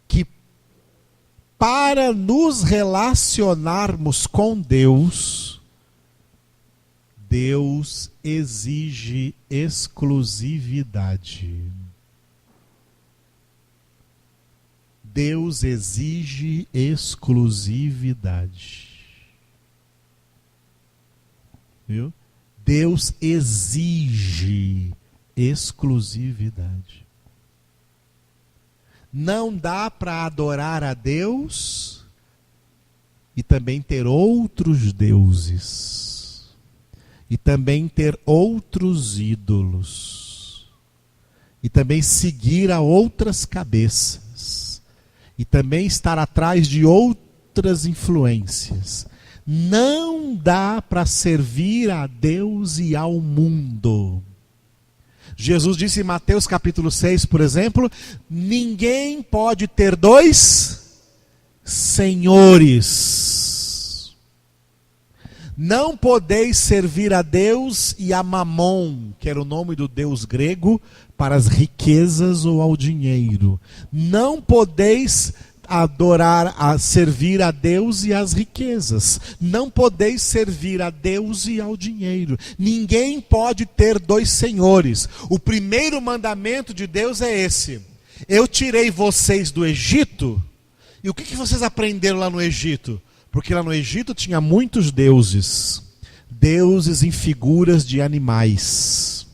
que para nos relacionarmos com Deus, Deus exige exclusividade. Deus exige exclusividade. Viu? Deus exige exclusividade. Não dá para adorar a Deus e também ter outros deuses. E também ter outros ídolos. E também seguir a outras cabeças. E também estar atrás de outras influências. Não dá para servir a Deus e ao mundo. Jesus disse em Mateus capítulo 6, por exemplo, ninguém pode ter dois senhores. Não podeis servir a Deus e a Mamon, que era o nome do deus grego para as riquezas ou ao dinheiro. Não podeis servir a Deus e às riquezas. Não podeis servir a Deus e ao dinheiro. Ninguém pode ter dois senhores. O primeiro mandamento de Deus é esse: eu tirei vocês do Egito. E o que vocês aprenderam lá no Egito? Porque lá no Egito tinha muitos deuses. Deuses em figuras de animais.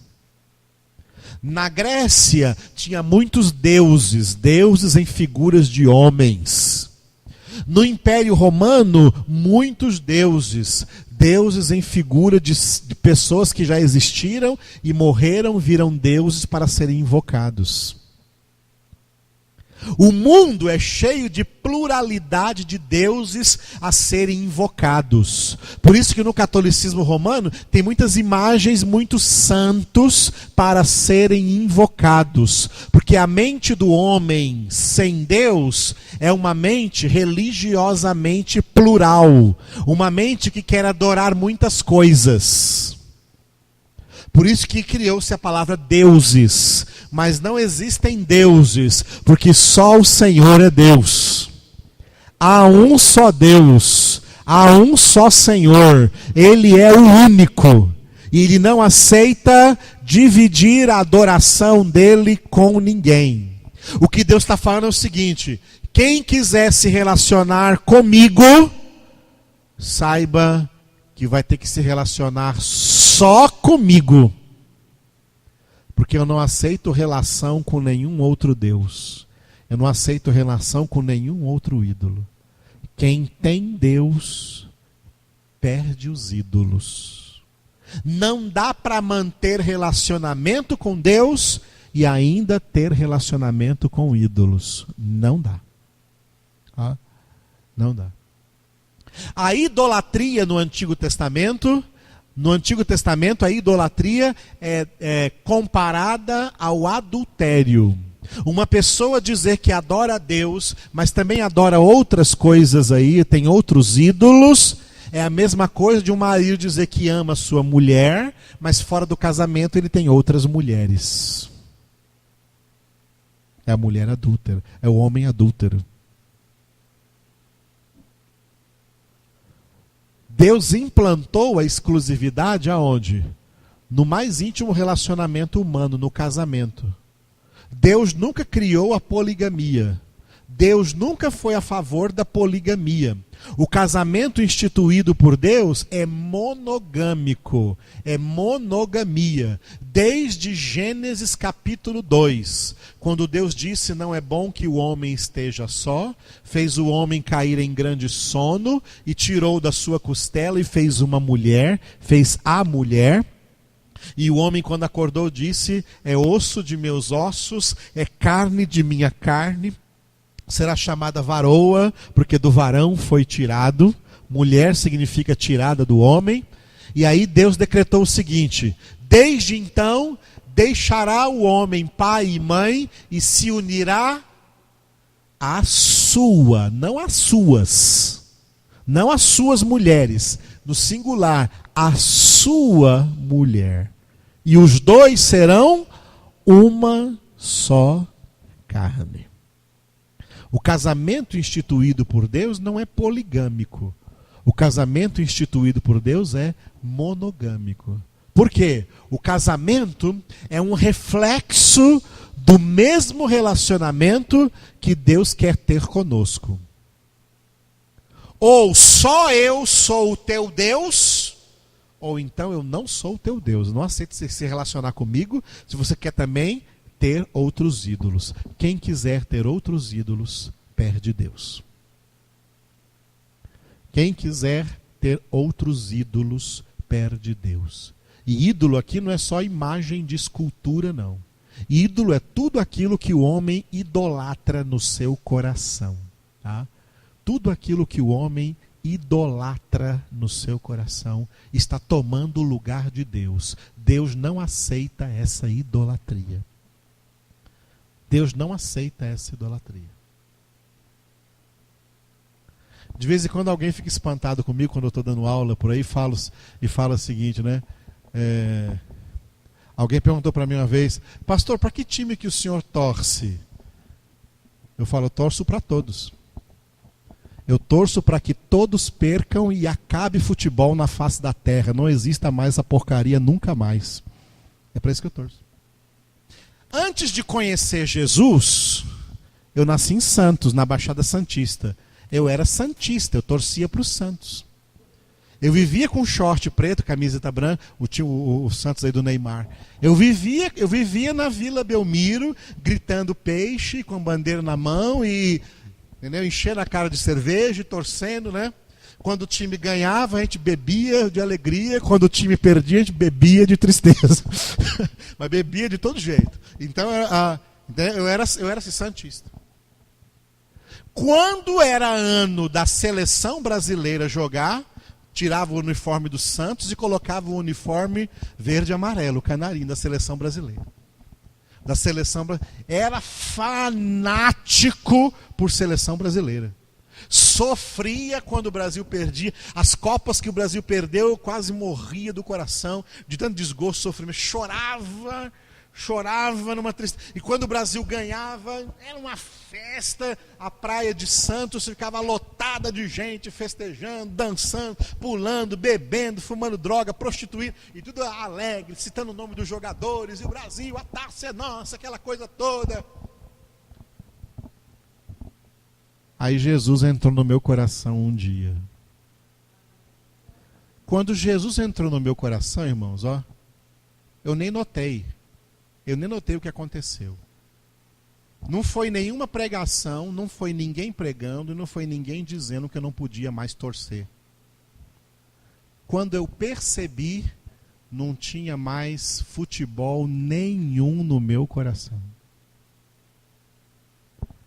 Na Grécia tinha muitos deuses, deuses em figuras de homens. No Império Romano, muitos deuses, deuses em figura de pessoas que já existiram e morreram, viram deuses para serem invocados. O mundo é cheio de pluralidade de deuses a serem invocados. Por isso que no catolicismo romano tem muitas imagens, muitos santos para serem invocados. Porque a mente do homem sem Deus é uma mente religiosamente plural. Uma mente que quer adorar muitas coisas. Por isso que criou-se a palavra deuses. Mas não existem deuses, porque só o Senhor é Deus. Há um só Deus, há um só Senhor. Ele é o único. E Ele não aceita dividir a adoração dele com ninguém. O que Deus está falando é o seguinte: quem quiser se relacionar comigo, saiba que vai ter que se relacionar só comigo. Porque eu não aceito relação com nenhum outro Deus. Eu não aceito relação com nenhum outro ídolo. Quem tem Deus, perde os ídolos. Não dá para manter relacionamento com Deus e ainda ter relacionamento com ídolos. Não dá. Não dá. A idolatria no Antigo Testamento... No Antigo Testamento, a idolatria é comparada ao adultério. Uma pessoa dizer que adora a Deus, mas também adora outras coisas aí, tem outros ídolos, é a mesma coisa de um marido dizer que ama sua mulher, mas fora do casamento ele tem outras mulheres. É a mulher adúltera, é o homem adúltero. Deus implantou a exclusividade aonde? No mais íntimo relacionamento humano, no casamento. Deus nunca criou a poligamia. Deus nunca foi a favor da poligamia. O casamento instituído por Deus é monogâmico, é monogamia. Desde Gênesis capítulo 2, quando Deus disse: não é bom que o homem esteja só, fez o homem cair em grande sono e tirou da sua costela e fez uma mulher, fez a mulher. E o homem, quando acordou, disse: é osso de meus ossos, é carne de minha carne. Será chamada varoa, porque do varão foi tirado. Mulher significa tirada do homem. E aí Deus decretou o seguinte: desde então deixará o homem pai e mãe e se unirá à sua, não às suas, não às suas mulheres, no singular, a sua mulher. E os dois serão uma só carne. O casamento instituído por Deus não é poligâmico. O casamento instituído por Deus é monogâmico. Por quê? O casamento é um reflexo do mesmo relacionamento que Deus quer ter conosco. Ou só eu sou o teu Deus, ou então eu não sou o teu Deus. Eu não aceito se relacionar comigo se você quer também ter outros ídolos. Quem quiser ter outros ídolos, perde Deus. Quem quiser ter outros ídolos, perde Deus. E ídolo aqui não é só imagem de escultura, não. Ídolo é tudo aquilo que o homem idolatra no seu coração. Tá? Tudo aquilo que o homem idolatra no seu coração está tomando o lugar de Deus. Deus não aceita essa idolatria. Deus não aceita essa idolatria. De vez em quando alguém fica espantado comigo quando eu estou dando aula por aí e fala o seguinte, né? Alguém perguntou para mim uma vez: pastor, para que time que o senhor torce? Eu falo: eu torço para todos. Eu torço para que todos percam e acabe futebol na face da terra. Não exista mais essa porcaria nunca mais. É para isso que eu torço. Antes de conhecer Jesus, eu nasci em Santos, na Baixada Santista. Eu era santista, eu torcia para os Santos. Eu vivia com short preto, camiseta branca, o Santos aí do Neymar. Eu vivia na Vila Belmiro, gritando peixe, com bandeira na mão e, entendeu, enchendo a cara de cerveja e torcendo, né? Quando o time ganhava, a gente bebia de alegria. Quando o time perdia, a gente bebia de tristeza. Mas bebia de todo jeito. Então, eu era santista. Quando era ano da seleção brasileira jogar, tirava o uniforme do Santos e colocava o uniforme verde e amarelo, o canarinho da seleção brasileira. Era fanático por seleção brasileira. Sofria quando o Brasil perdia. As Copas que o Brasil perdeu, eu quase morria do coração, de tanto desgosto, sofrimento. Chorava numa tristeza. E quando o Brasil ganhava, era uma festa. A praia de Santos ficava lotada de gente, festejando, dançando, pulando, bebendo, fumando droga, prostituindo, e tudo alegre, citando o nome dos jogadores, e o Brasil, a taça é nossa, aquela coisa toda. Aí Jesus entrou no meu coração um dia. Quando Jesus entrou no meu coração, irmãos, eu nem notei o que aconteceu. Não foi nenhuma pregação, não foi ninguém pregando, e não foi ninguém dizendo que eu não podia mais torcer. Quando eu percebi, não tinha mais futebol nenhum no meu coração.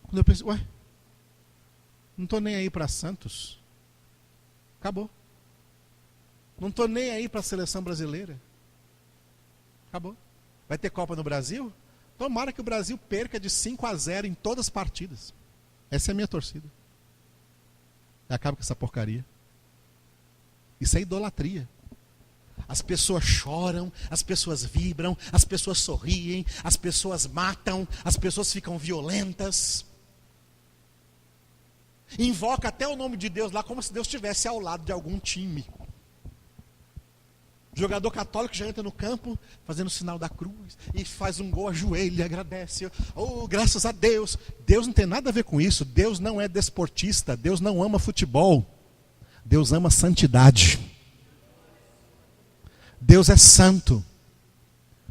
Quando eu pensei, não estou nem aí para Santos. Acabou. Não estou nem aí para a seleção brasileira. Acabou. Vai ter Copa no Brasil? Tomara que o Brasil perca de 5-0 em todas as partidas. Essa é a minha torcida. Acaba com essa porcaria. Isso é idolatria. As pessoas choram, as pessoas vibram, as pessoas sorriem, as pessoas matam, as pessoas ficam violentas. Invoca até o nome de Deus lá como se Deus estivesse ao lado de algum time. Jogador católico já entra no campo fazendo o sinal da cruz e faz um gol, ajoelha, agradece. Oh, graças a Deus. Deus não tem nada a ver com isso. Deus não é desportista. Deus não ama futebol. Deus ama santidade. Deus é santo.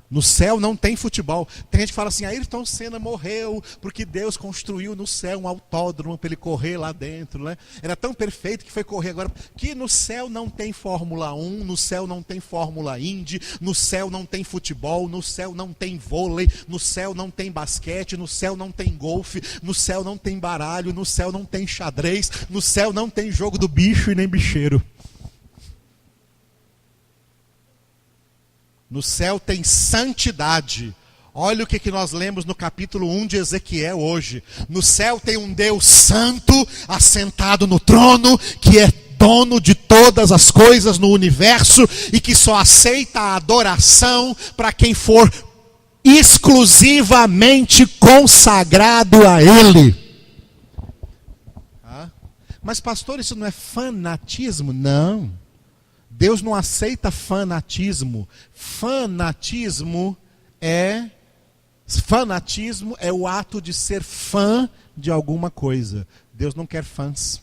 No céu não tem futebol. Tem gente que fala assim, Ayrton Senna morreu porque Deus construiu no céu um autódromo para ele correr lá dentro, né? Era tão perfeito que foi correr agora. Que no céu não tem Fórmula 1, no céu não tem Fórmula Indy, no céu não tem futebol, no céu não tem vôlei, no céu não tem basquete, no céu não tem golfe, no céu não tem baralho, no céu não tem xadrez, no céu não tem jogo do bicho e nem bicheiro. No céu tem santidade. Olha o que nós lemos no capítulo 1 de Ezequiel hoje. No céu tem um Deus santo, assentado no trono, que é dono de todas as coisas no universo e que só aceita a adoração para quem for exclusivamente consagrado a Ele. Mas pastor, isso não é fanatismo? Não. Deus não aceita fanatismo. Fanatismo é o ato de ser fã de alguma coisa. Deus não quer fãs.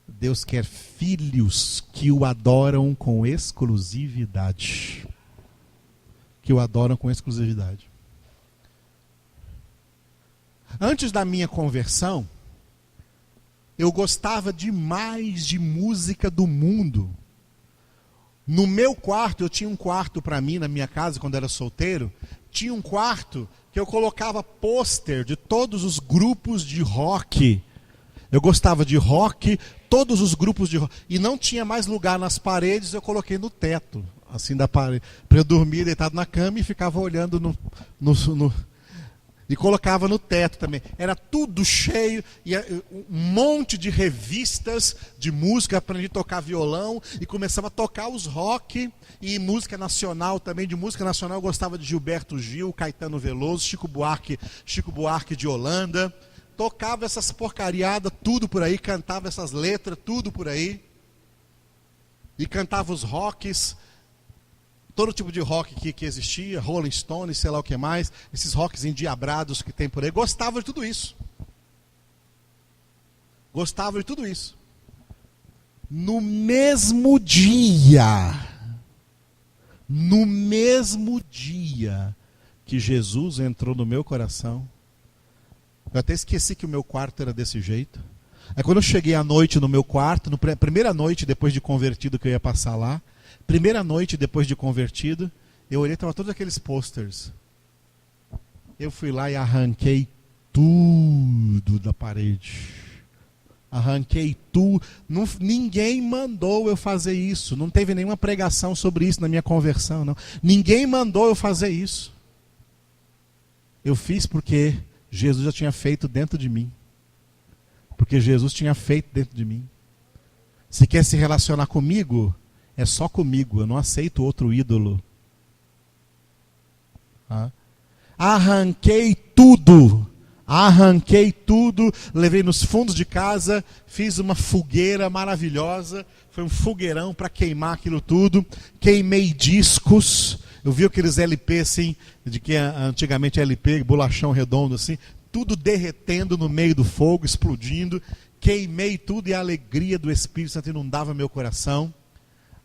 Deus quer filhos que o adoram com exclusividade. Que o adoram com exclusividade. Antes da minha conversão, eu gostava demais de música do mundo. No meu quarto, eu tinha um quarto para mim, na minha casa, quando era solteiro. Tinha um quarto que eu colocava pôster de todos os grupos de rock. Eu gostava de rock, todos os grupos de rock. E não tinha mais lugar nas paredes, eu coloquei no teto, assim da parede. Para eu dormir deitado na cama e ficava olhando e colocava no teto também. Era tudo cheio, e um monte de revistas de música. Aprendi a tocar violão e começava a tocar os rock e música nacional também. De música nacional eu gostava de Gilberto Gil, Caetano Veloso, Chico Buarque de Holanda. Tocava essas porcariadas tudo por aí, cantava essas letras tudo por aí. E cantava os rocks, todo tipo de rock que existia, Rolling Stones, sei lá o que mais, esses rocks endiabrados que tem por aí. Gostava de tudo isso. Gostava de tudo isso. No mesmo dia que Jesus entrou no meu coração, eu até esqueci que o meu quarto era desse jeito. Aí quando eu cheguei à noite no meu quarto, primeira noite depois de convertido que eu ia passar lá, primeira noite depois de convertido, eu olhei e estava todos aqueles posters. Eu fui lá e arranquei tudo da parede. Arranquei tudo. Ninguém mandou eu fazer isso. Não teve nenhuma pregação sobre isso na minha conversão, não. Ninguém mandou eu fazer isso. Eu fiz porque Jesus já tinha feito dentro de mim. Porque Jesus tinha feito dentro de mim. Se quer se relacionar comigo, é só comigo, eu não aceito outro ídolo. Arranquei tudo, levei nos fundos de casa, fiz uma fogueira maravilhosa, foi um fogueirão para queimar aquilo tudo, queimei discos, eu vi aqueles LP assim, de que antigamente LP, bolachão redondo assim, tudo derretendo no meio do fogo, explodindo, queimei tudo e a alegria do Espírito Santo inundava meu coração.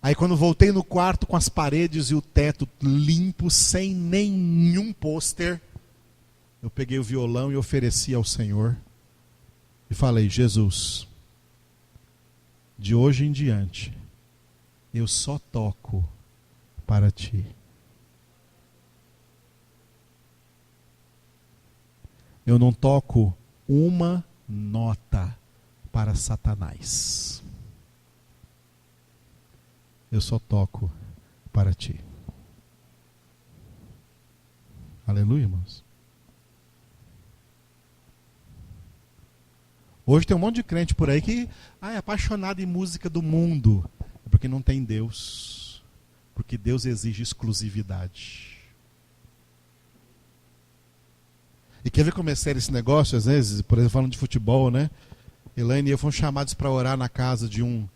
Aí quando voltei no quarto com as paredes e o teto limpo, sem nenhum pôster, eu peguei o violão e ofereci ao Senhor. E falei, Jesus, de hoje em diante, eu só toco para Ti. Eu não toco uma nota para Satanás. Eu só toco para Ti. Aleluia, irmãos. Hoje tem um monte de crente por aí que é apaixonado em música do mundo. É porque não tem Deus. Porque Deus exige exclusividade. E quer ver como é sério esse negócio? Às vezes, por exemplo, falando de futebol, né? Elaine e eu fomos chamados para orar na casa de um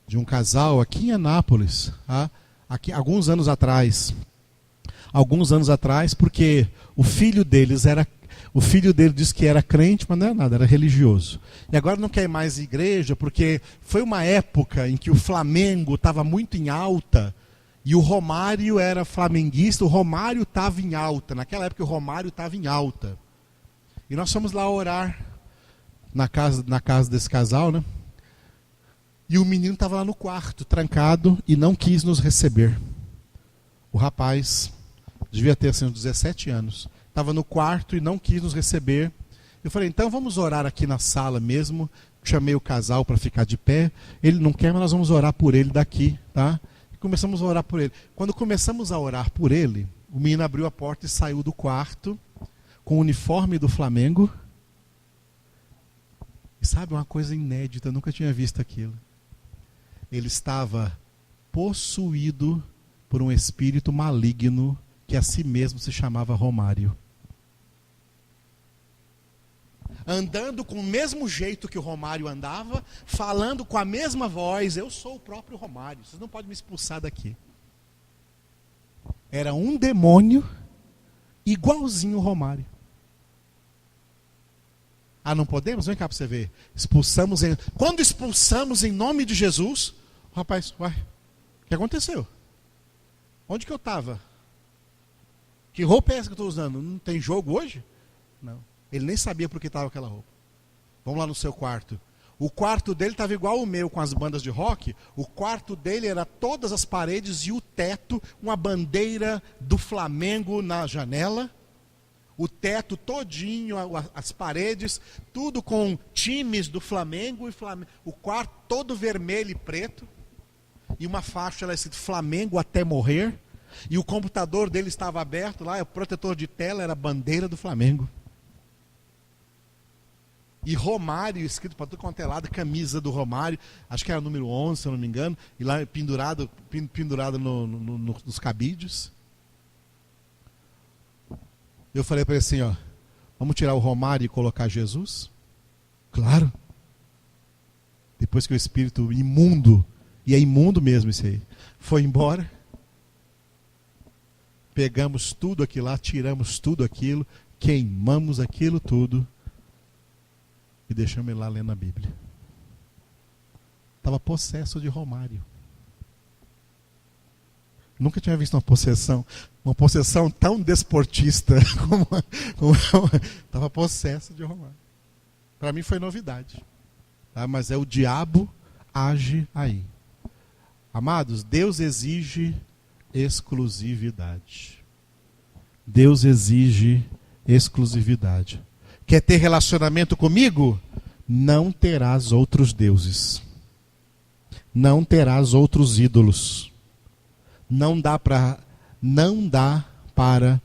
de um casal aqui em Anápolis, tá? Aqui, alguns anos atrás, porque o filho dele disse que era crente, mas não era nada, era religioso. E agora não quer ir mais igreja, porque foi uma época em que o Flamengo estava muito em alta, e o Romário era flamenguista, o Romário estava em alta. Naquela época o Romário estava em alta. E nós fomos lá orar na casa desse casal, né? E o menino estava lá no quarto, trancado, e não quis nos receber. O rapaz devia ter assim, uns 17 anos. Estava no quarto e não quis nos receber. Eu falei, então vamos orar aqui na sala mesmo. Chamei o casal para ficar de pé. Ele não quer, mas nós vamos orar por ele daqui, tá? E começamos a orar por ele. Quando começamos a orar por ele, o menino abriu a porta e saiu do quarto com o uniforme do Flamengo. E sabe uma coisa inédita, eu nunca tinha visto aquilo. Ele estava possuído por um espírito maligno que a si mesmo se chamava Romário. Andando com o mesmo jeito que o Romário andava, falando com a mesma voz, eu sou o próprio Romário, vocês não podem me expulsar daqui. Era um demônio igualzinho o Romário. Ah, não podemos? Vem cá para você ver. Quando expulsamos em nome de Jesus, o rapaz, uai, o que aconteceu? Onde que eu estava? Que roupa é essa que eu estou usando? Não tem jogo hoje? Não. Ele nem sabia por que estava aquela roupa. Vamos lá no seu quarto. O quarto dele estava igual o meu com as bandas de rock. O quarto dele era todas as paredes e o teto, uma bandeira do Flamengo na janela. O teto todinho, as paredes, tudo com times do Flamengo. O quarto todo vermelho e preto. E uma faixa lá escrito Flamengo até morrer. E o computador dele estava aberto lá, o protetor de tela era a bandeira do Flamengo. E Romário, escrito para tudo quanto é lado, camisa do Romário, acho que era o número 11, se eu não me engano, e lá pendurado nos cabides. Eu falei para ele assim, ó, vamos tirar o Romário e colocar Jesus? Claro. Depois que o espírito imundo, e é imundo mesmo isso aí, foi embora, pegamos tudo aquilo lá, tiramos tudo aquilo, queimamos aquilo tudo, e deixamos ele lá lendo a Bíblia. Estava possesso de Romário. Nunca tinha visto uma possessão tão desportista como estava possesso de Romário. Para mim foi novidade. Tá? Mas é o diabo age aí. Amados, Deus exige exclusividade. Deus exige exclusividade. Quer ter relacionamento comigo? Não terás outros deuses. Não terás outros ídolos. Não dá para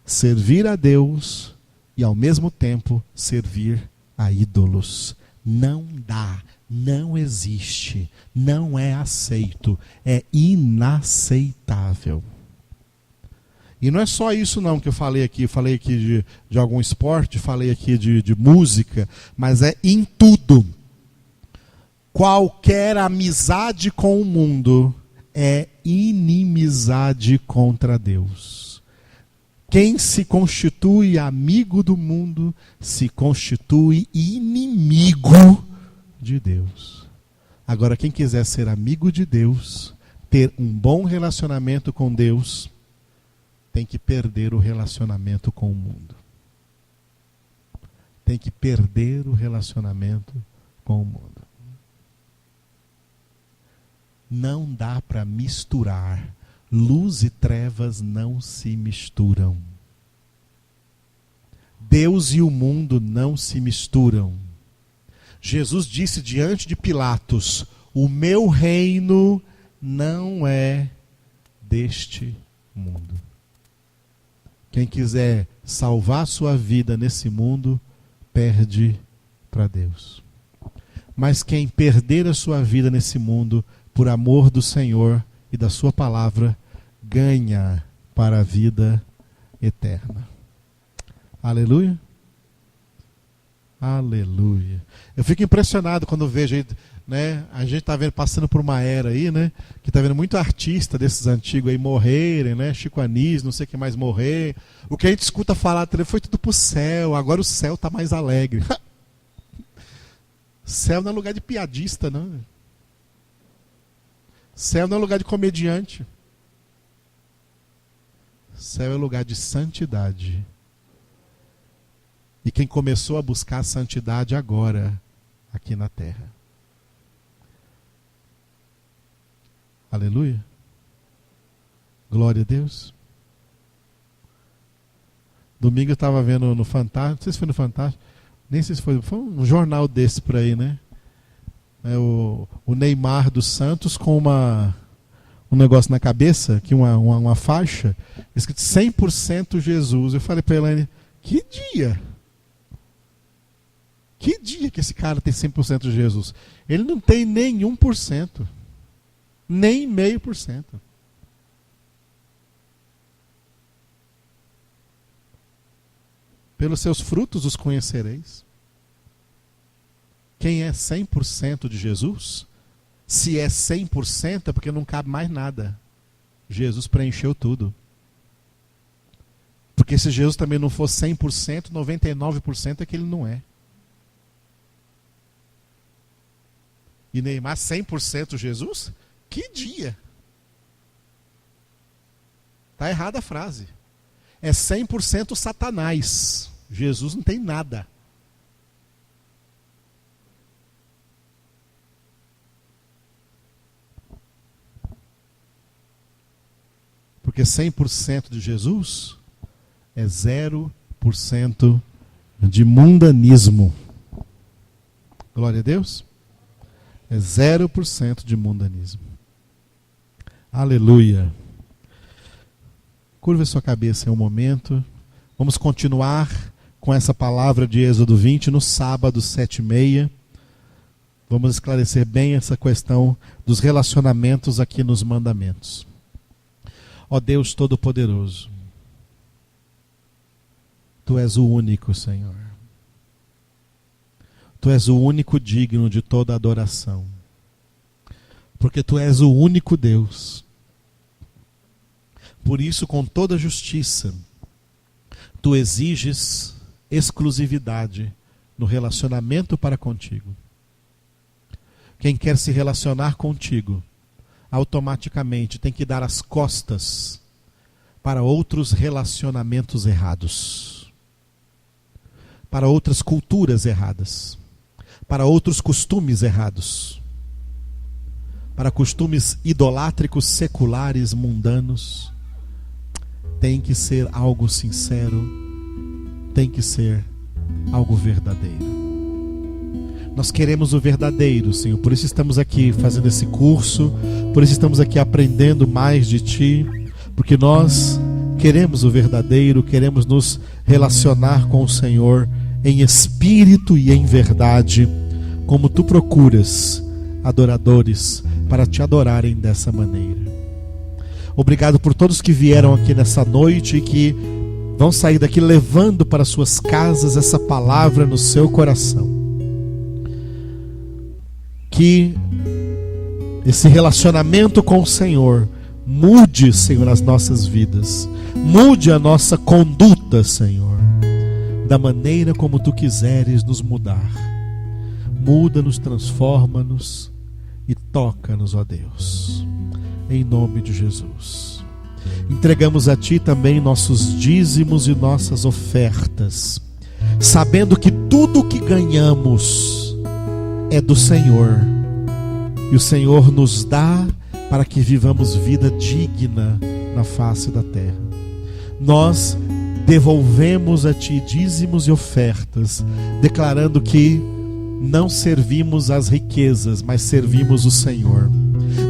servir a Deus e ao mesmo tempo servir a ídolos. Não dá, não existe, não é aceito, é inaceitável. E não é só isso não que eu falei aqui de algum esporte, falei aqui de música, mas é em tudo. Qualquer amizade com o mundo é inimizade contra Deus. Quem se constitui amigo do mundo se constitui inimigo de Deus. Agora, quem quiser ser amigo de Deus, ter um bom relacionamento com Deus, tem que perder o relacionamento com o mundo. Tem que perder o relacionamento com o mundo. Não dá para misturar. Luz e trevas não se misturam. Deus e o mundo não se misturam. Jesus disse diante de Pilatos: o meu reino não é deste mundo. Quem quiser salvar sua vida nesse mundo, perde para Deus. Mas quem perder a sua vida nesse mundo, por amor do Senhor e da sua palavra, ganha para a vida eterna. Aleluia. Aleluia. Eu fico impressionado quando vejo aí né? A gente está vendo, passando por uma era aí, né? Que está vendo muito artista desses antigos aí morrerem, né? Chico Anísio, não sei quem mais morrer. O que a gente escuta falar foi tudo pro céu. Agora o céu está mais alegre. Céu não é lugar de piadista, não. Céu não é lugar de comediante. Céu é lugar de santidade. E quem começou a buscar a santidade agora, aqui na terra. Aleluia. Glória a Deus. Domingo eu estava vendo no Fantástico, não sei se foi no Fantástico, nem sei se foi um jornal desse por aí, né? O Neymar dos Santos com um negócio na cabeça, que uma faixa, escrito 100% Jesus. Eu falei para a Elaine, que dia? Que dia que esse cara tem 100% de Jesus? Ele não tem nenhum por cento. Nem 0,5%. Pelos seus frutos os conhecereis. Quem é 100% de Jesus, se é 100% é porque não cabe mais nada. Jesus preencheu tudo. Porque se Jesus também não for 100%, 99% é que ele não é. E Neymar 100% Jesus? Que dia? Está errada a frase. É 100% Satanás. Jesus não tem nada. Porque 100% de Jesus é 0% de mundanismo. Glória a Deus. É 0% de mundanismo. Aleluia. Curva sua cabeça em um momento. Vamos continuar com essa palavra de Êxodo 20 no sábado, 7h30. Vamos esclarecer bem essa questão dos relacionamentos aqui nos mandamentos. Ó Deus Todo-Poderoso, Tu és o único, Senhor. Tu és o único digno de toda adoração. Porque Tu és o único Deus. Por isso, com toda justiça, Tu exiges exclusividade no relacionamento para contigo. Quem quer se relacionar contigo, automaticamente tem que dar as costas para outros relacionamentos errados, para outras culturas erradas, para outros costumes errados, para costumes idolátricos, seculares, mundanos. Tem que ser algo sincero, tem que ser algo verdadeiro. Nós queremos o verdadeiro, Senhor, por isso estamos aqui fazendo esse curso, por isso estamos aqui aprendendo mais de Ti, porque nós queremos o verdadeiro, queremos nos relacionar com o Senhor em espírito e em verdade, como Tu procuras adoradores para Te adorarem dessa maneira. Obrigado por todos que vieram aqui nessa noite e que vão sair daqui levando para suas casas essa palavra no seu coração. Que esse relacionamento com o Senhor mude, Senhor, as nossas vidas. Mude a nossa conduta, Senhor, da maneira como Tu quiseres nos mudar. Muda-nos, transforma-nos e toca-nos, ó Deus. Em nome de Jesus. Entregamos a Ti também nossos dízimos e nossas ofertas, sabendo que tudo o que ganhamos é do Senhor, e o Senhor nos dá para que vivamos vida digna na face da terra. Nós devolvemos a Ti dízimos e ofertas, declarando que não servimos as riquezas, mas servimos o Senhor.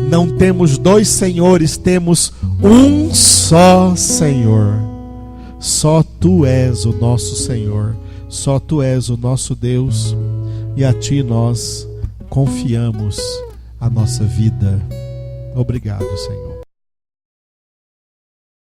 Não temos dois senhores, temos um só Senhor. Só Tu és o nosso Senhor, só Tu és o nosso Deus, e a Ti nós confiamos a nossa vida. Obrigado, Senhor.